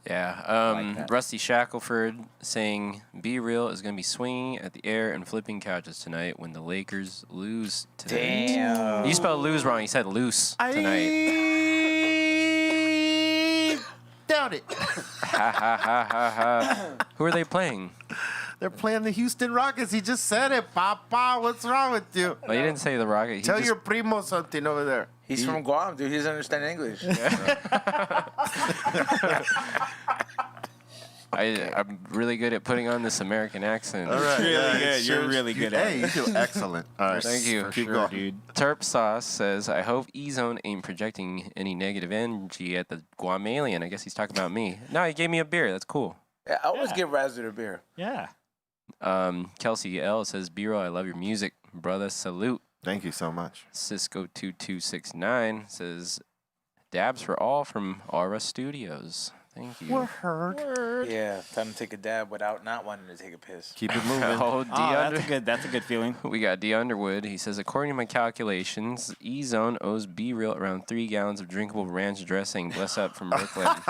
Yeah. Rusty Shackelford saying, "Be real is going to be swinging at the air and flipping couches tonight when the Lakers lose tonight." Damn. You spelled lose wrong. You said loose tonight. I doubt it. Ha ha ha ha ha. Who are they playing? They're playing the Houston Rockets. He just said it, Papa. What's wrong with you? Well, you didn't say the Rocket. Tell your primo something over there. He's from Guam, dude. He doesn't understand English. I'm really good at putting on this American accent. All right. Really good. You're really good at Hey, you do excellent. All right. Thank you. For Keep sure, going. dude. Terp Sauce says, "I hope E-Zone ain't projecting any negative energy at the Guamalian." I guess he's talking about me. No, he gave me a beer. That's cool. Yeah, I always give Razor a beer. Yeah. Kelsey L says, "B-Roll, I love your music. Brother, salute." Thank you so much. Cisco2269 says, "Dabs for all from Aura Studios." Thank you. heard. Yeah, time to take a dab without not wanting to take a piss. Keep it moving. Oh, That's a good feeling. We got D. Underwood. He says, "According to my calculations, E-Zone owes B-Real around 3 gallons of drinkable ranch dressing. Bless up from Brooklyn." 3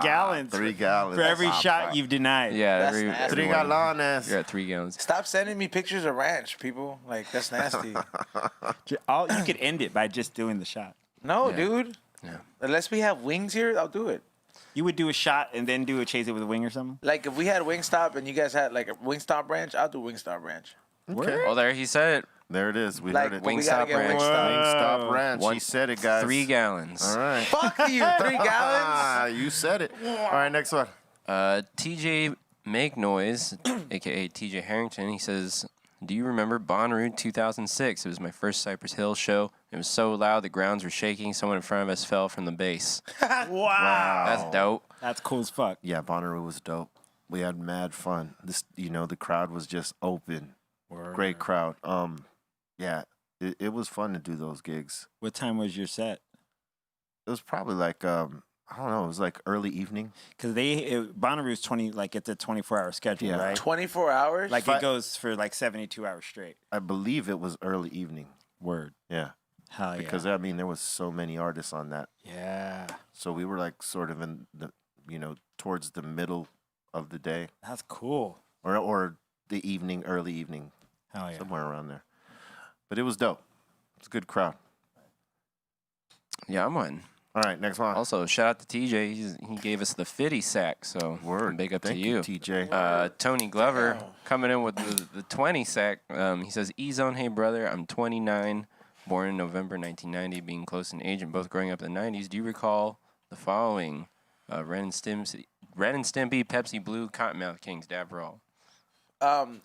gallons. 3 gallons. For every shot you've denied. Yeah, That's every nasty. 3 everyone. galones. You're at 3 gallons. Stop sending me pictures of ranch, people. Like, that's nasty. You could end it by just doing the shot. No, Yeah. dude. Yeah. Unless we have wings here, I'll do it. You would do a shot and then chase it with a wing or something? Like, if we had Wingstop and you guys had, like, a Wingstop ranch, I'll do Wingstop ranch. Okay. Oh, there he said it. There it is. We Like, heard it. but we gotta Wingstop get ranch. Wingstop. Wingstop Ranch. One- He said it, guys. 3 gallons. All right. Fuck you, 3 gallons. You said it. All right, next one. TJ Make Noise, a.k.a. TJ Harrington, he says, "Do you remember Bonnaroo 2006? It was my first Cypress Hill show. It was so loud the grounds were shaking. Someone in front of us fell from the bass." Wow. That's dope. That's cool as fuck. Yeah, Bonnaroo was dope. We had mad fun. The crowd was just open. Great crowd. Yeah, it was fun to do those gigs. What time was your set? It was probably like I don't know. It was like early evening. Because Bonnaroo's 20, like it's a 24-hour schedule, Yeah. right? 24 hours? Like it goes for like 72 hours straight. I believe it was early evening. Word. Yeah, Hell yeah. because I mean there was so many artists on that. Yeah. So we were like sort of in the towards the middle of the day That's cool. or the evening, early evening, Hell yeah. somewhere around there. But it was dope. It's a good crowd. Yeah, I'm one. All right, next one. Also, shout out to TJ. He gave us the 50 sack, so Word. big up Thank to you. TJ. Tony Glover coming in with the 20 sack. He says, "E-Zone, hey brother, I'm 29, born in November 1990, being close in age and both growing up in the 90s. Do you recall the following? Ren and Stimpy, Pepsi Blue, Cottonmouth Kings, dab roll." Ren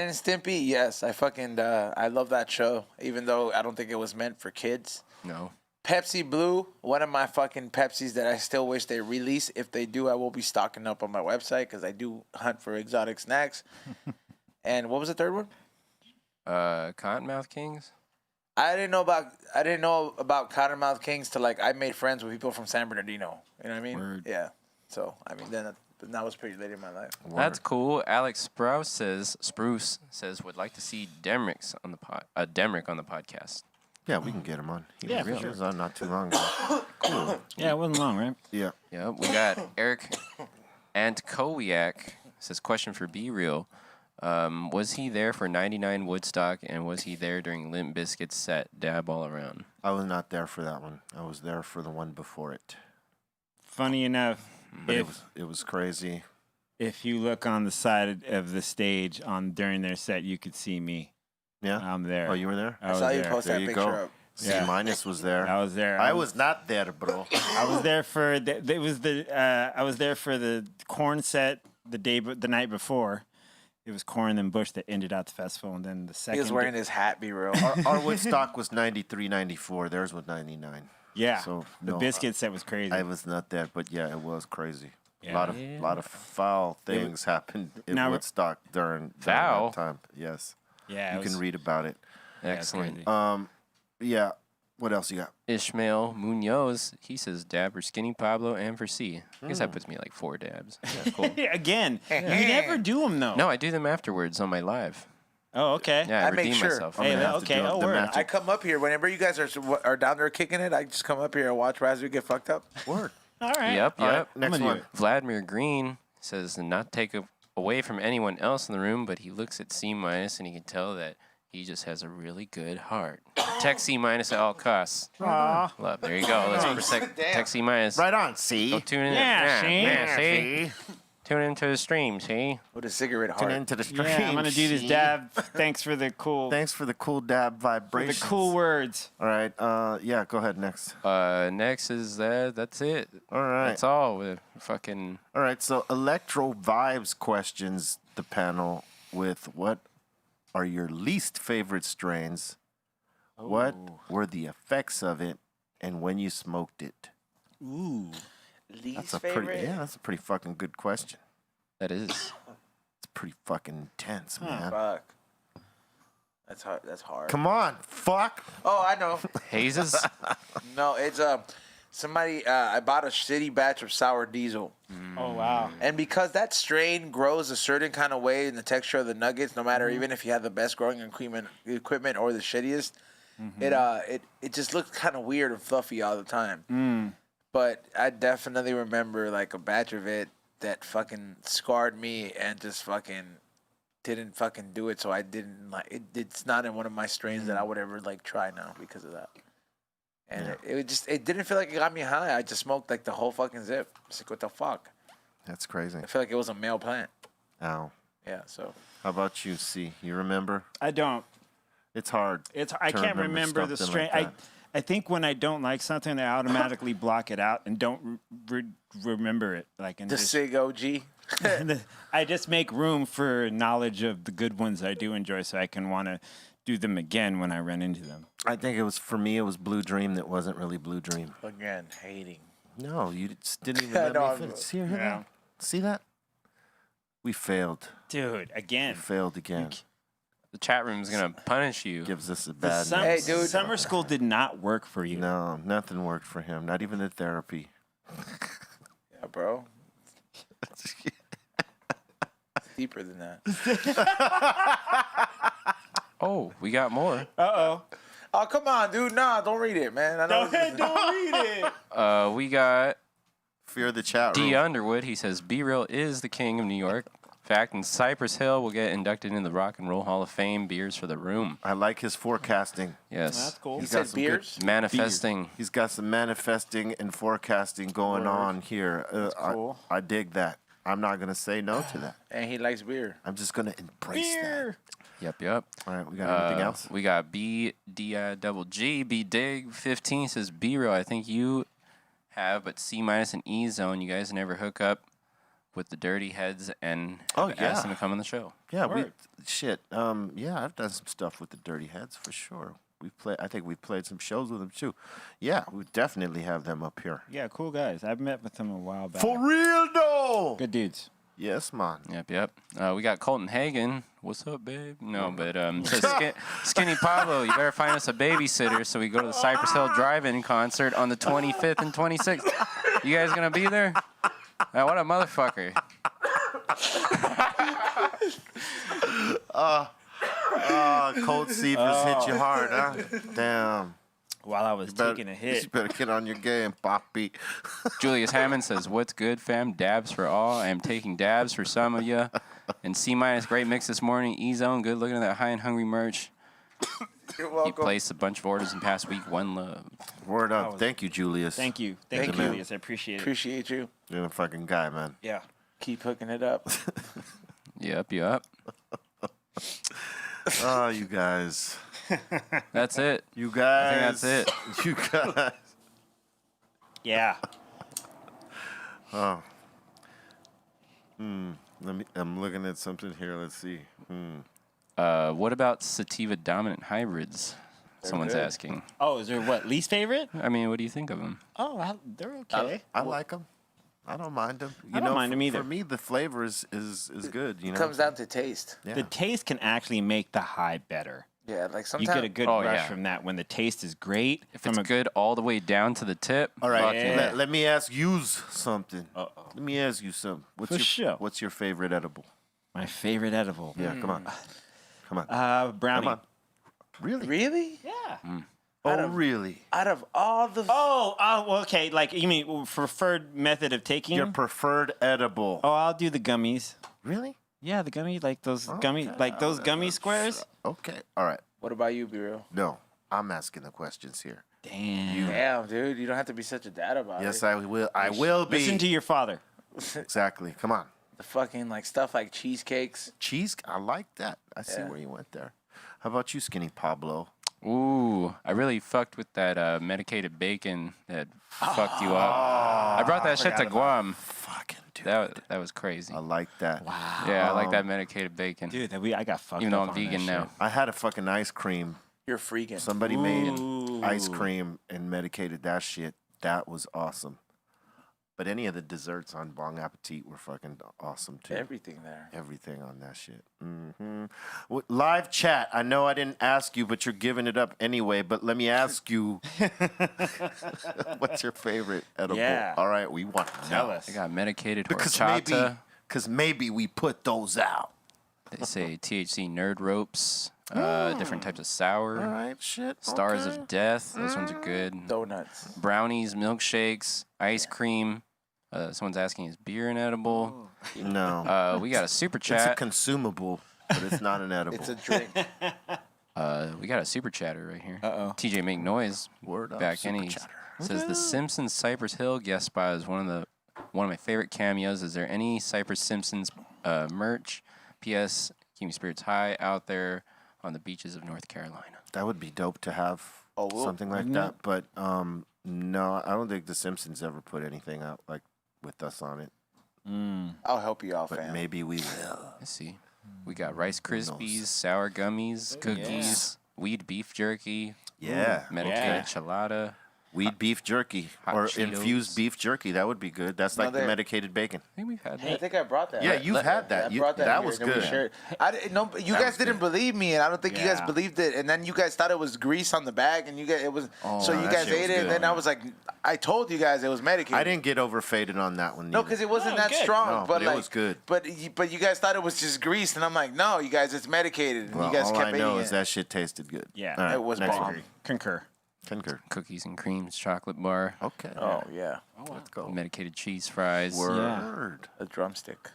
and Stimpy, yes. I love that show, even though I don't think it was meant for kids. No. Pepsi Blue, one of my fucking Pepsis that I still wish they release. If they do, I will be stocking up on my website because I do hunt for exotic snacks. And what was the third one? Cottonmouth Kings? I didn't know about Cottonmouth Kings till like I made friends with people from San Bernardino. You know what I mean? Word. Yeah. So I mean then And that was pretty late in my life. That's cool. Alex Spruce says would like to see Demrick on the podcast. Yeah, we can get him on. He Yeah, for was on not too long ago. Cool. Yeah, it wasn't long, right? Yeah. Yeah, we got Eric Antkowiak says, question for Be Real. Was he there for 99 Woodstock, and was he there during Limp Bizkit's set, Dab All Around? I was not there for that one. I was there for the one before it. Funny enough, But it was crazy. if you look on the side of the stage during their set, you could see me. Yeah? I'm there. Oh, you were there? I I was saw you there. post There that you picture go. up. C- Yeah. was there. I was there. I was not there, bro. I was there for I was there for the Korn set the night before. It was Korn and Bush that ended out the festival, and then the second. He was wearing his hat, Be Real. Our Woodstock was 93, 94. Theirs was 99. Yeah. So, the no, Biscuit set was crazy. I was not there, but yeah, it was crazy. Yeah. A lot of foul things happened in Now- Woodstock during Foul? that time. Yes. yeah. You can read about it. Excellent. crazy. Yeah. What else you got? Ishmael Munoz, he says dab for Skinny Pablo and for C. I guess that puts me like 4 dabs. Yeah, cool. Again, you never do them though. No, I do them afterwards on my live. Oh, okay. Yeah, I I make redeem sure. myself. Hey, gonna have to okay. do Oh, the word. magic. I come up here whenever you guys are down there kicking it. I just come up here and watch Raspberry get fucked up. Word. All right. Yep, All right, yep. next gonna do one. it. Vladimir Green says not take away from anyone else in the room, but he looks at C- and he can tell that he just has a really good heart. Text C- at all costs. Aw. Love. There you go. Let's protect text C-. Right on, C. Go tune in. Yeah, see? Yeah, see? Tune into the stream, see? With a cigarette Tune heart. into the stream. Yeah, I'm gonna do this C. dab. Thanks for the cool. Thanks for the cool dab for the vibrations. cool words. All right. Yeah, go ahead. Next. Next is that. That's it. All right. That's all. With fucking. All right. So Electro Vibes questions the panel with what are your least favorite strains? What were the effects of it, and when you smoked it? Ooh. Least That's a favorite? that's a pretty fucking good question. That is. It's pretty fucking intense, man. Fuck. That's hard. That's hard. Come on, fuck. Oh, I know. Hazes. No, it's somebody. I bought a shitty batch of sour diesel, Oh wow. and because that strain grows a certain kind of way in the texture of the nuggets, no matter even if you have the best growing equipment or the shittiest, it just looks kind of weird and fluffy all the time. But I definitely remember like a batch of it that fucking scarred me and just fucking didn't fucking do it. So I didn't like it. It's not in one of my strains that I would ever like try now because of that. And it didn't feel like it got me high. I just smoked like the whole fucking zip. It's like, what the fuck? That's crazy. I feel like it was a male plant. Ow. Yeah, so. How about you, C? You remember? I don't. It's hard. I can't remember the strain. I think when I don't like something, I automatically block it out and don't remember it. Like and The just, Sig OG. I just make room for knowledge of the good ones I do enjoy, so I can want to do them again when I run into them. I think it was, for me, it was Blue Dream that wasn't really Blue Dream. Again, hating. No, you just didn't even I let know, me I'm- finish. See, hear Yeah. that? See that? We failed. Dude, We again. failed again. The chat room's gonna punish you. Gives us a The bad sum- name. Hey, dude. Summer school did not work for you. No, nothing worked for him. Not even the therapy. Yeah, bro. It's deeper than that. Oh, we got more. Uh-oh. Oh, come on, dude. Nah, don't read it, man. I know Don't read it. We got Fear the chat room. D. Underwood. He says B Real is the king of New York. In fact, in Cypress Hill will get inducted into the Rock and Roll Hall of Fame. Beers for the room. I like his forecasting. Yes. That's cool. He He's got said some good- beers? Manifesting. He's got some manifesting and forecasting going on here. cool. I dig that. I'm not going to say no to that. And he likes beer. I'm just going to embrace that. Yep. All right, we got anything else? We got B Dig 15 says B Real. I think you have, but C- and E Zone. You guys never hook up with the Dirty Heads and Oh, ask them yeah. to come on the show. Yeah, Word. yeah, I've done some stuff with the Dirty Heads for sure. I think we've played some shows with them too. Yeah, we definitely have them up here. Yeah, cool guys. I've met with them a while back. For real though. Good dudes. Yes, man. Yep. We got Colton Hagen. What's up, babe? No, but says Skinny Pablo, you better find us a babysitter so we go to the Cypress Hill Drive-In concert on the 25th and 26th. You guys gonna be there? What a motherfucker. Cold Seavers hit you hard, huh? Damn. While I was taking a You hit. better get on your game, Poppy. Julius Hammond says, "What's good, fam? Dabs for all. I am taking dabs for some of you." And C- great mix this morning. E-Zone, good looking at that high and hungry merch. You're He welcome. placed a bunch of orders in past week. One love. Word up. Thank you, Julius. Thank you. Thank Thank you. you, Julius. I appreciate it. Appreciate you. You're a fucking guy, man. Yeah. Keep hooking it up. Yep. Oh, you guys. That's it. You guys. I think You guys. Yeah. I'm looking at something here. Let's see. What about sativa dominant hybrids? Someone's good. asking. Oh, is there what? Least favorite? I mean, what do you think of them? Oh, they're okay. I like them. I don't mind them. I don't mind 'em either. For me, the flavor is good. You know, Comes down to taste. Yeah. The taste can actually make the high better. Yeah, like You sometimes. get a good Oh, rush yeah. from that when the taste is great. If from it's good all the way down to the tip. All right. fuck Yeah. yeah. Let me ask you something. Uh-oh. Let me ask you something. What's your favorite edible? My favorite edible. Yeah, come on. Brownie. Come on. Really? Really? Yeah. Oh, really? Out of all the. Oh, well, okay. Like, you mean preferred method of taking? Your preferred edible? Oh, I'll do the gummies. Really? Yeah, the gummy, like those gummy squares. Okay. All right. What about you, B-Real? No, I'm asking the questions here. Damn. Damn, dude, you don't have to be such a dad about Yes, it. I will. I will be. Listen to your father. Exactly. Come on. The fucking like stuff like cheesecakes. Cheese. I like that. I see Yeah. where you went there. How about you, Skinny Pablo? Ooh, I really fucked with that medicated bacon that fucked you up. I brought that shit to Guam. Fucking dude. That was crazy. I like that. Wow. Yeah, I like that medicated bacon. Dude, I got fucked Even though up I'm on that vegan now. shit. I had a fucking ice cream. You're freaking. Somebody made Ooh. ice cream and medicated that shit. That was awesome. But any of the desserts on Bon Appetit were fucking awesome too. Everything there. Everything on that shit. Live chat. I know I didn't ask you, but you're giving it up anyway. But let me ask you, what's your favorite edible? Yeah. All right, we want to Tell know. us. I got medicated Because horchata. maybe we put those out. They say THC nerd ropes, different types of sour, All right, shit. stars okay. of death. Those ones are good. Donuts. Brownies, milkshakes, ice cream. Someone's asking, is beer an edible? No. We got a super It's a chat. consumable, but it's not an edible. It's a drink. We got a super chatter right here. Uh-oh. TJ Make Noise Word up, back super in. He chatter. says the Simpsons Cypress Hill guest spot is one of my favorite cameos. Is there any Cypress Simpsons merch? P.S. Keep your spirits high out there on the beaches of North Carolina. That would be dope to have something like that. But no, I don't think The Simpsons ever put anything out like with us on it. I'll help you out, But fam. maybe we will. Let's see. We got Rice knows? Krispies, sour gummies, cookies, weed beef jerky, Yeah. medicated Yeah. chelada. Weed beef jerky Hot or Cheetos. infused beef jerky. That would be good. That's like the Another- medicated bacon. I think we've had I that. think I brought that. Yeah, you've had that. I brought that. That here, was and we good. shared. I didn't know. You That guys was didn't good. believe me, and I don't think you guys Yeah. believed it. And then you guys thought it was grease on the bag, and you guys it was. so you that guys shit ate was it, and good. then I was like, I told you guys it was medicated. I didn't get overfaded on that one. No, neither. because it wasn't No, that good. strong. No, but but it like, was good. But you guys thought it was just grease, and I'm like, no, you guys, it's medicated. And Well, you guys all kept I eating know it. is that shit tasted good. Yeah. All right, It was next bomb. one. Concur. Concur. Cookies and creams, chocolate bar, Okay. Oh yeah, Let's go. medicated cheese fries, Word. a drumstick.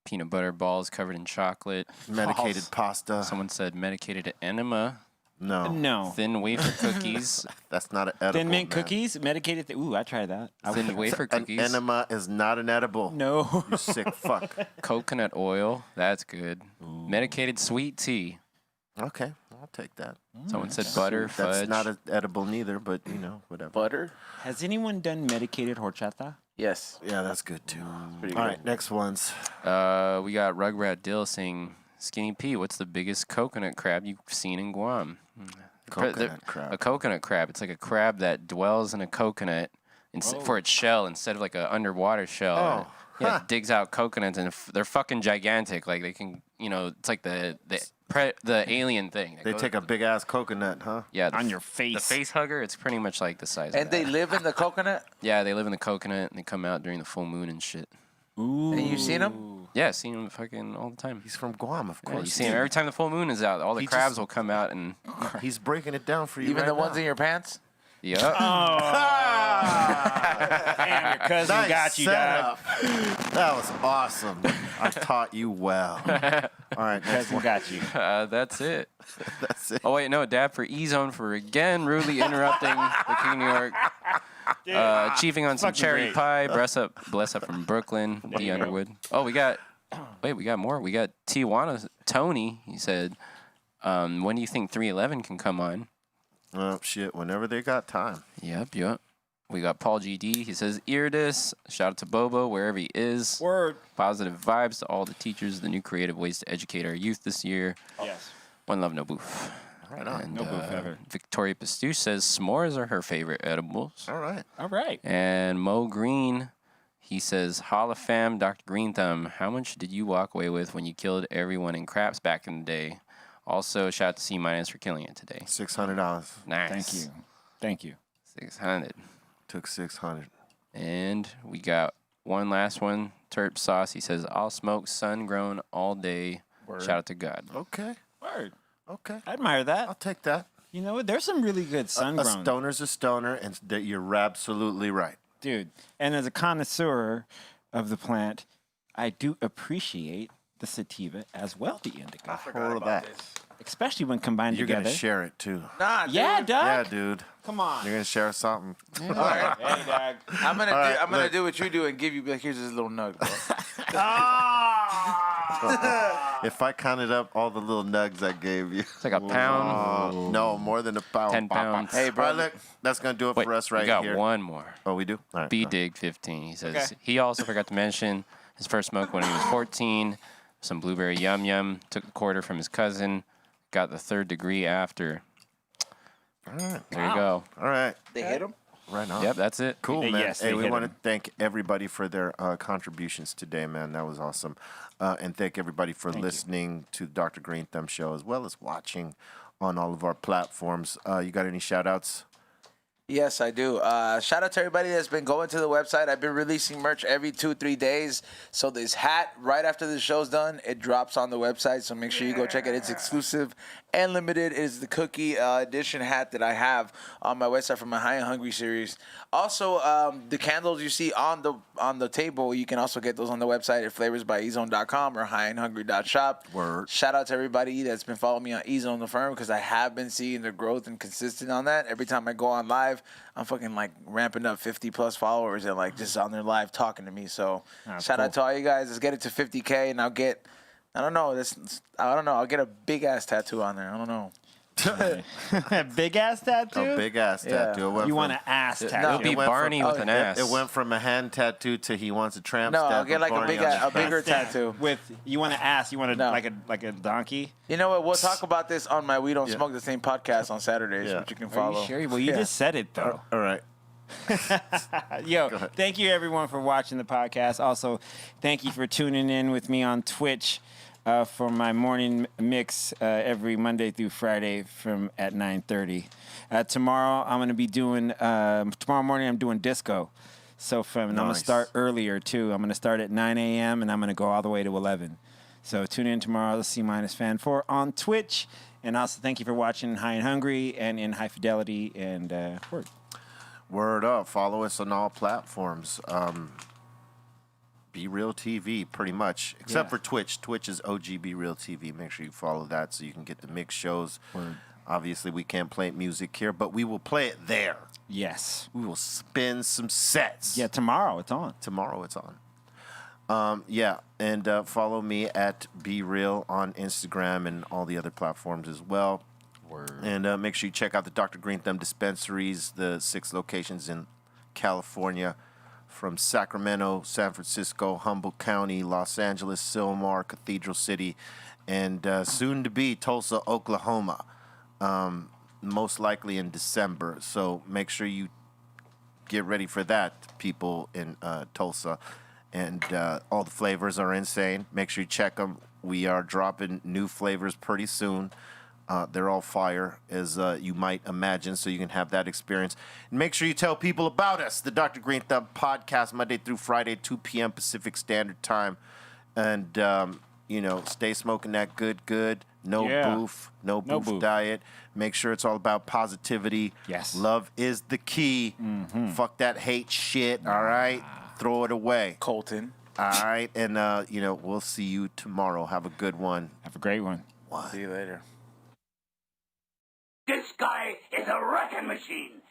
peanut butter balls covered in chocolate. Medicated pasta. Someone said medicated enema, No. No. thin wafer cookies, That's not an edible. Thin mint man. cookies, medicated. Ooh, I tried that. thin wafer An cookies, enema is not an edible. No. You sick fuck. coconut oil. That's good. Medicated sweet tea. Okay, I'll take that. Someone said butter, fudge. That's not an edible neither, but you know, whatever. Butter. Has anyone done medicated horchata? Yes. Yeah, that's good too. Pretty All good. right, next ones. We got Rugrat Dill saying, Skinny P, what's the biggest coconut crab you've seen in Guam? Coconut crab. A coconut crab. It's like a crab that dwells in a coconut for its shell instead of like an underwater shell. Oh. Yeah, digs out coconuts, and they're fucking gigantic. Like they can, it's like the alien thing. They take a big ass coconut, huh? Yeah, On your face. The face hugger. It's pretty much like the size. And of they that. live in the coconut? Yeah, they live in the coconut, and they come out during the full moon and shit. Ooh. And you've seen them? Yeah, seen them fucking all the time. He's from Guam, of Yeah, course. you see him every time the full moon is out. All the He crabs just- will come out and. He's breaking it down for you. Even right the ones now. in your pants? Yep. Damn, your cousin Nice got you, dog. setup. That was awesome. I taught you well. All right, next Cousin one. got you. That's it. That's it. Oh wait, no, Dab for E-Zone for again rudely interrupting the King of New York. Achieving on some Fucking cherry great. pie. Bless up from Brooklyn. D Underwood. Oh, we got more. We got Tijuana. Tony. He said, "When do you think 311 can come on?" Oh shit! Whenever they got time. Yep. We got Paul GD. He says, "Iridis." Shout out to Bobo wherever he is. Word. Positive vibes to all the teachers. The new creative ways to educate our youth this year. Yes. One love, no boof. Right on. And, No boof ever. Victoria Pastuche says s'mores are her favorite edibles. All right. All right. And Mo Green, he says, Holla fam, Dr. Greenthumb, how much did you walk away with when you killed everyone in craps back in the day? Also, shout out to C- for killing it today. $600. Nice. Thank you. 600. Took 600. And we got one last one. Terp Sauce, he says, I'll smoke sun-grown all day. Word. Shout out to God. Okay. Word. Okay. I admire I'll that. take that. You know what? There's some really good A sun-grown. stoner's a stoner, and you're absolutely right. Dude, and as a connoisseur of the plant, I do appreciate the sativa as well, the indica. Hold that. Especially when combined You're together. going to share it, too. Nah, dude. Yeah, dog. Yeah, dude. Come on. You're going to share something. All right. Hey, dog. I'm gonna All right, I'm gonna look. do what you do and give you like, here's this little nug, bro. If I counted up all the little nugs I gave you. It's like a pound. No, more than a pound. 10 pounds. Hey, bro. All right, look. That's going to do it Wait, for us we right got here. one more. Oh, we do? All right. B Dig 15. He says Okay. he also forgot to mention his first smoke when he was 14. Some blueberry yum yum. Took a quarter from his cousin. Got the 3rd degree after. All right. There you go. All right. They hit him? Right on. Yep, that's it. Cool, man. Yes, hey, they we hit want to 'em. thank everybody for their contributions today, man. That was awesome. And thank everybody for listening to the Dr. Green Thumb Show, as well as watching on all of our platforms. You got any shout-outs? Yes, I do. Shout out to everybody that's been going to the website. I've been releasing merch every 2-3 days. So this hat, right after the show's done, it drops on the website. So make sure you go check it. It's exclusive and limited. It is the cookie edition hat that I have on my website from my High and Hungry series. Also, the candles you see on the table, you can also get those on the website at flavorsbyezone.com or highandhungry.shop. Word. Shout out to everybody that's been following me on Ezone the Firm because I have been seeing the growth and consistent on that. Every time I go on live, I'm fucking like ramping up 50 plus followers and like just on their live talking to me. So shout out to all you guys. Let's get it to 50K and I'll get, I'll get a big ass tattoo on there. I don't know. Big ass tattoo? A big-ass tattoo. It went You from- want an ass tattoo? No. It'll be It went Barney from- with an oh, ass. It went from a hand tattoo to he wants a tramp No, stamp. I'll get of like a Barney bigger on his tattoo. With you want to ass? You want to No. like a donkey? You know what? We'll talk about this on my We Don't Yeah. Smoke the Same podcast on Saturdays, Yeah. which you can Are follow. you sure? Well, you Yeah. just said it though. All right. Yo, thank you everyone for watching the podcast. Also, thank you for tuning in with me on Twitch for my morning mix every Monday through Friday from at 9:30. Tomorrow I'm going to be doing tomorrow morning I'm doing disco. So I'm going to Nice. start earlier too. I'm going to start at 9 a.m. and I'm going to go all the way to 11. So tune in tomorrow to C-Fan4 on Twitch. And also thank you for watching High and Hungry and in High Fidelity and Word. Word up. Follow us on all platforms. Be Real TV, pretty much. Except Yeah. for Twitch. Twitch is OG Be Real TV. Make sure you follow that so you can get the mixed shows. Word. Obviously, we can't play music here, but we will play it there. Yes. We will spin some sets. Yeah, tomorrow it's on. Tomorrow it's on. Yeah, and follow me at Be Real on Instagram and all the other platforms as well. Word. And make sure you check out the Dr. Green Thumb dispensaries, the 6 locations in California, from Sacramento, San Francisco, Humboldt County, Los Angeles, Sylmar, Cathedral City, and soon to be Tulsa, Oklahoma, most likely in December. So make sure you get ready for that, people in Tulsa. and all the flavors are insane. Make sure you check them. We are dropping new flavors pretty soon. They're all fire, as you might imagine, so you can have that experience. And make sure you tell people about us, the Dr. Greenthumb Podcast, Monday through Friday, 2 p.m. Pacific Standard Time. And, stay smoking that good. No boof diet. Make sure it's all about positivity. Yes. Love is the key. Mm-hmm. Fuck that hate shit, all right? Throw it away. Colton. All right, and, we'll see you tomorrow. Have a good one. Have a great one. See you later. This guy is a wrecking machine.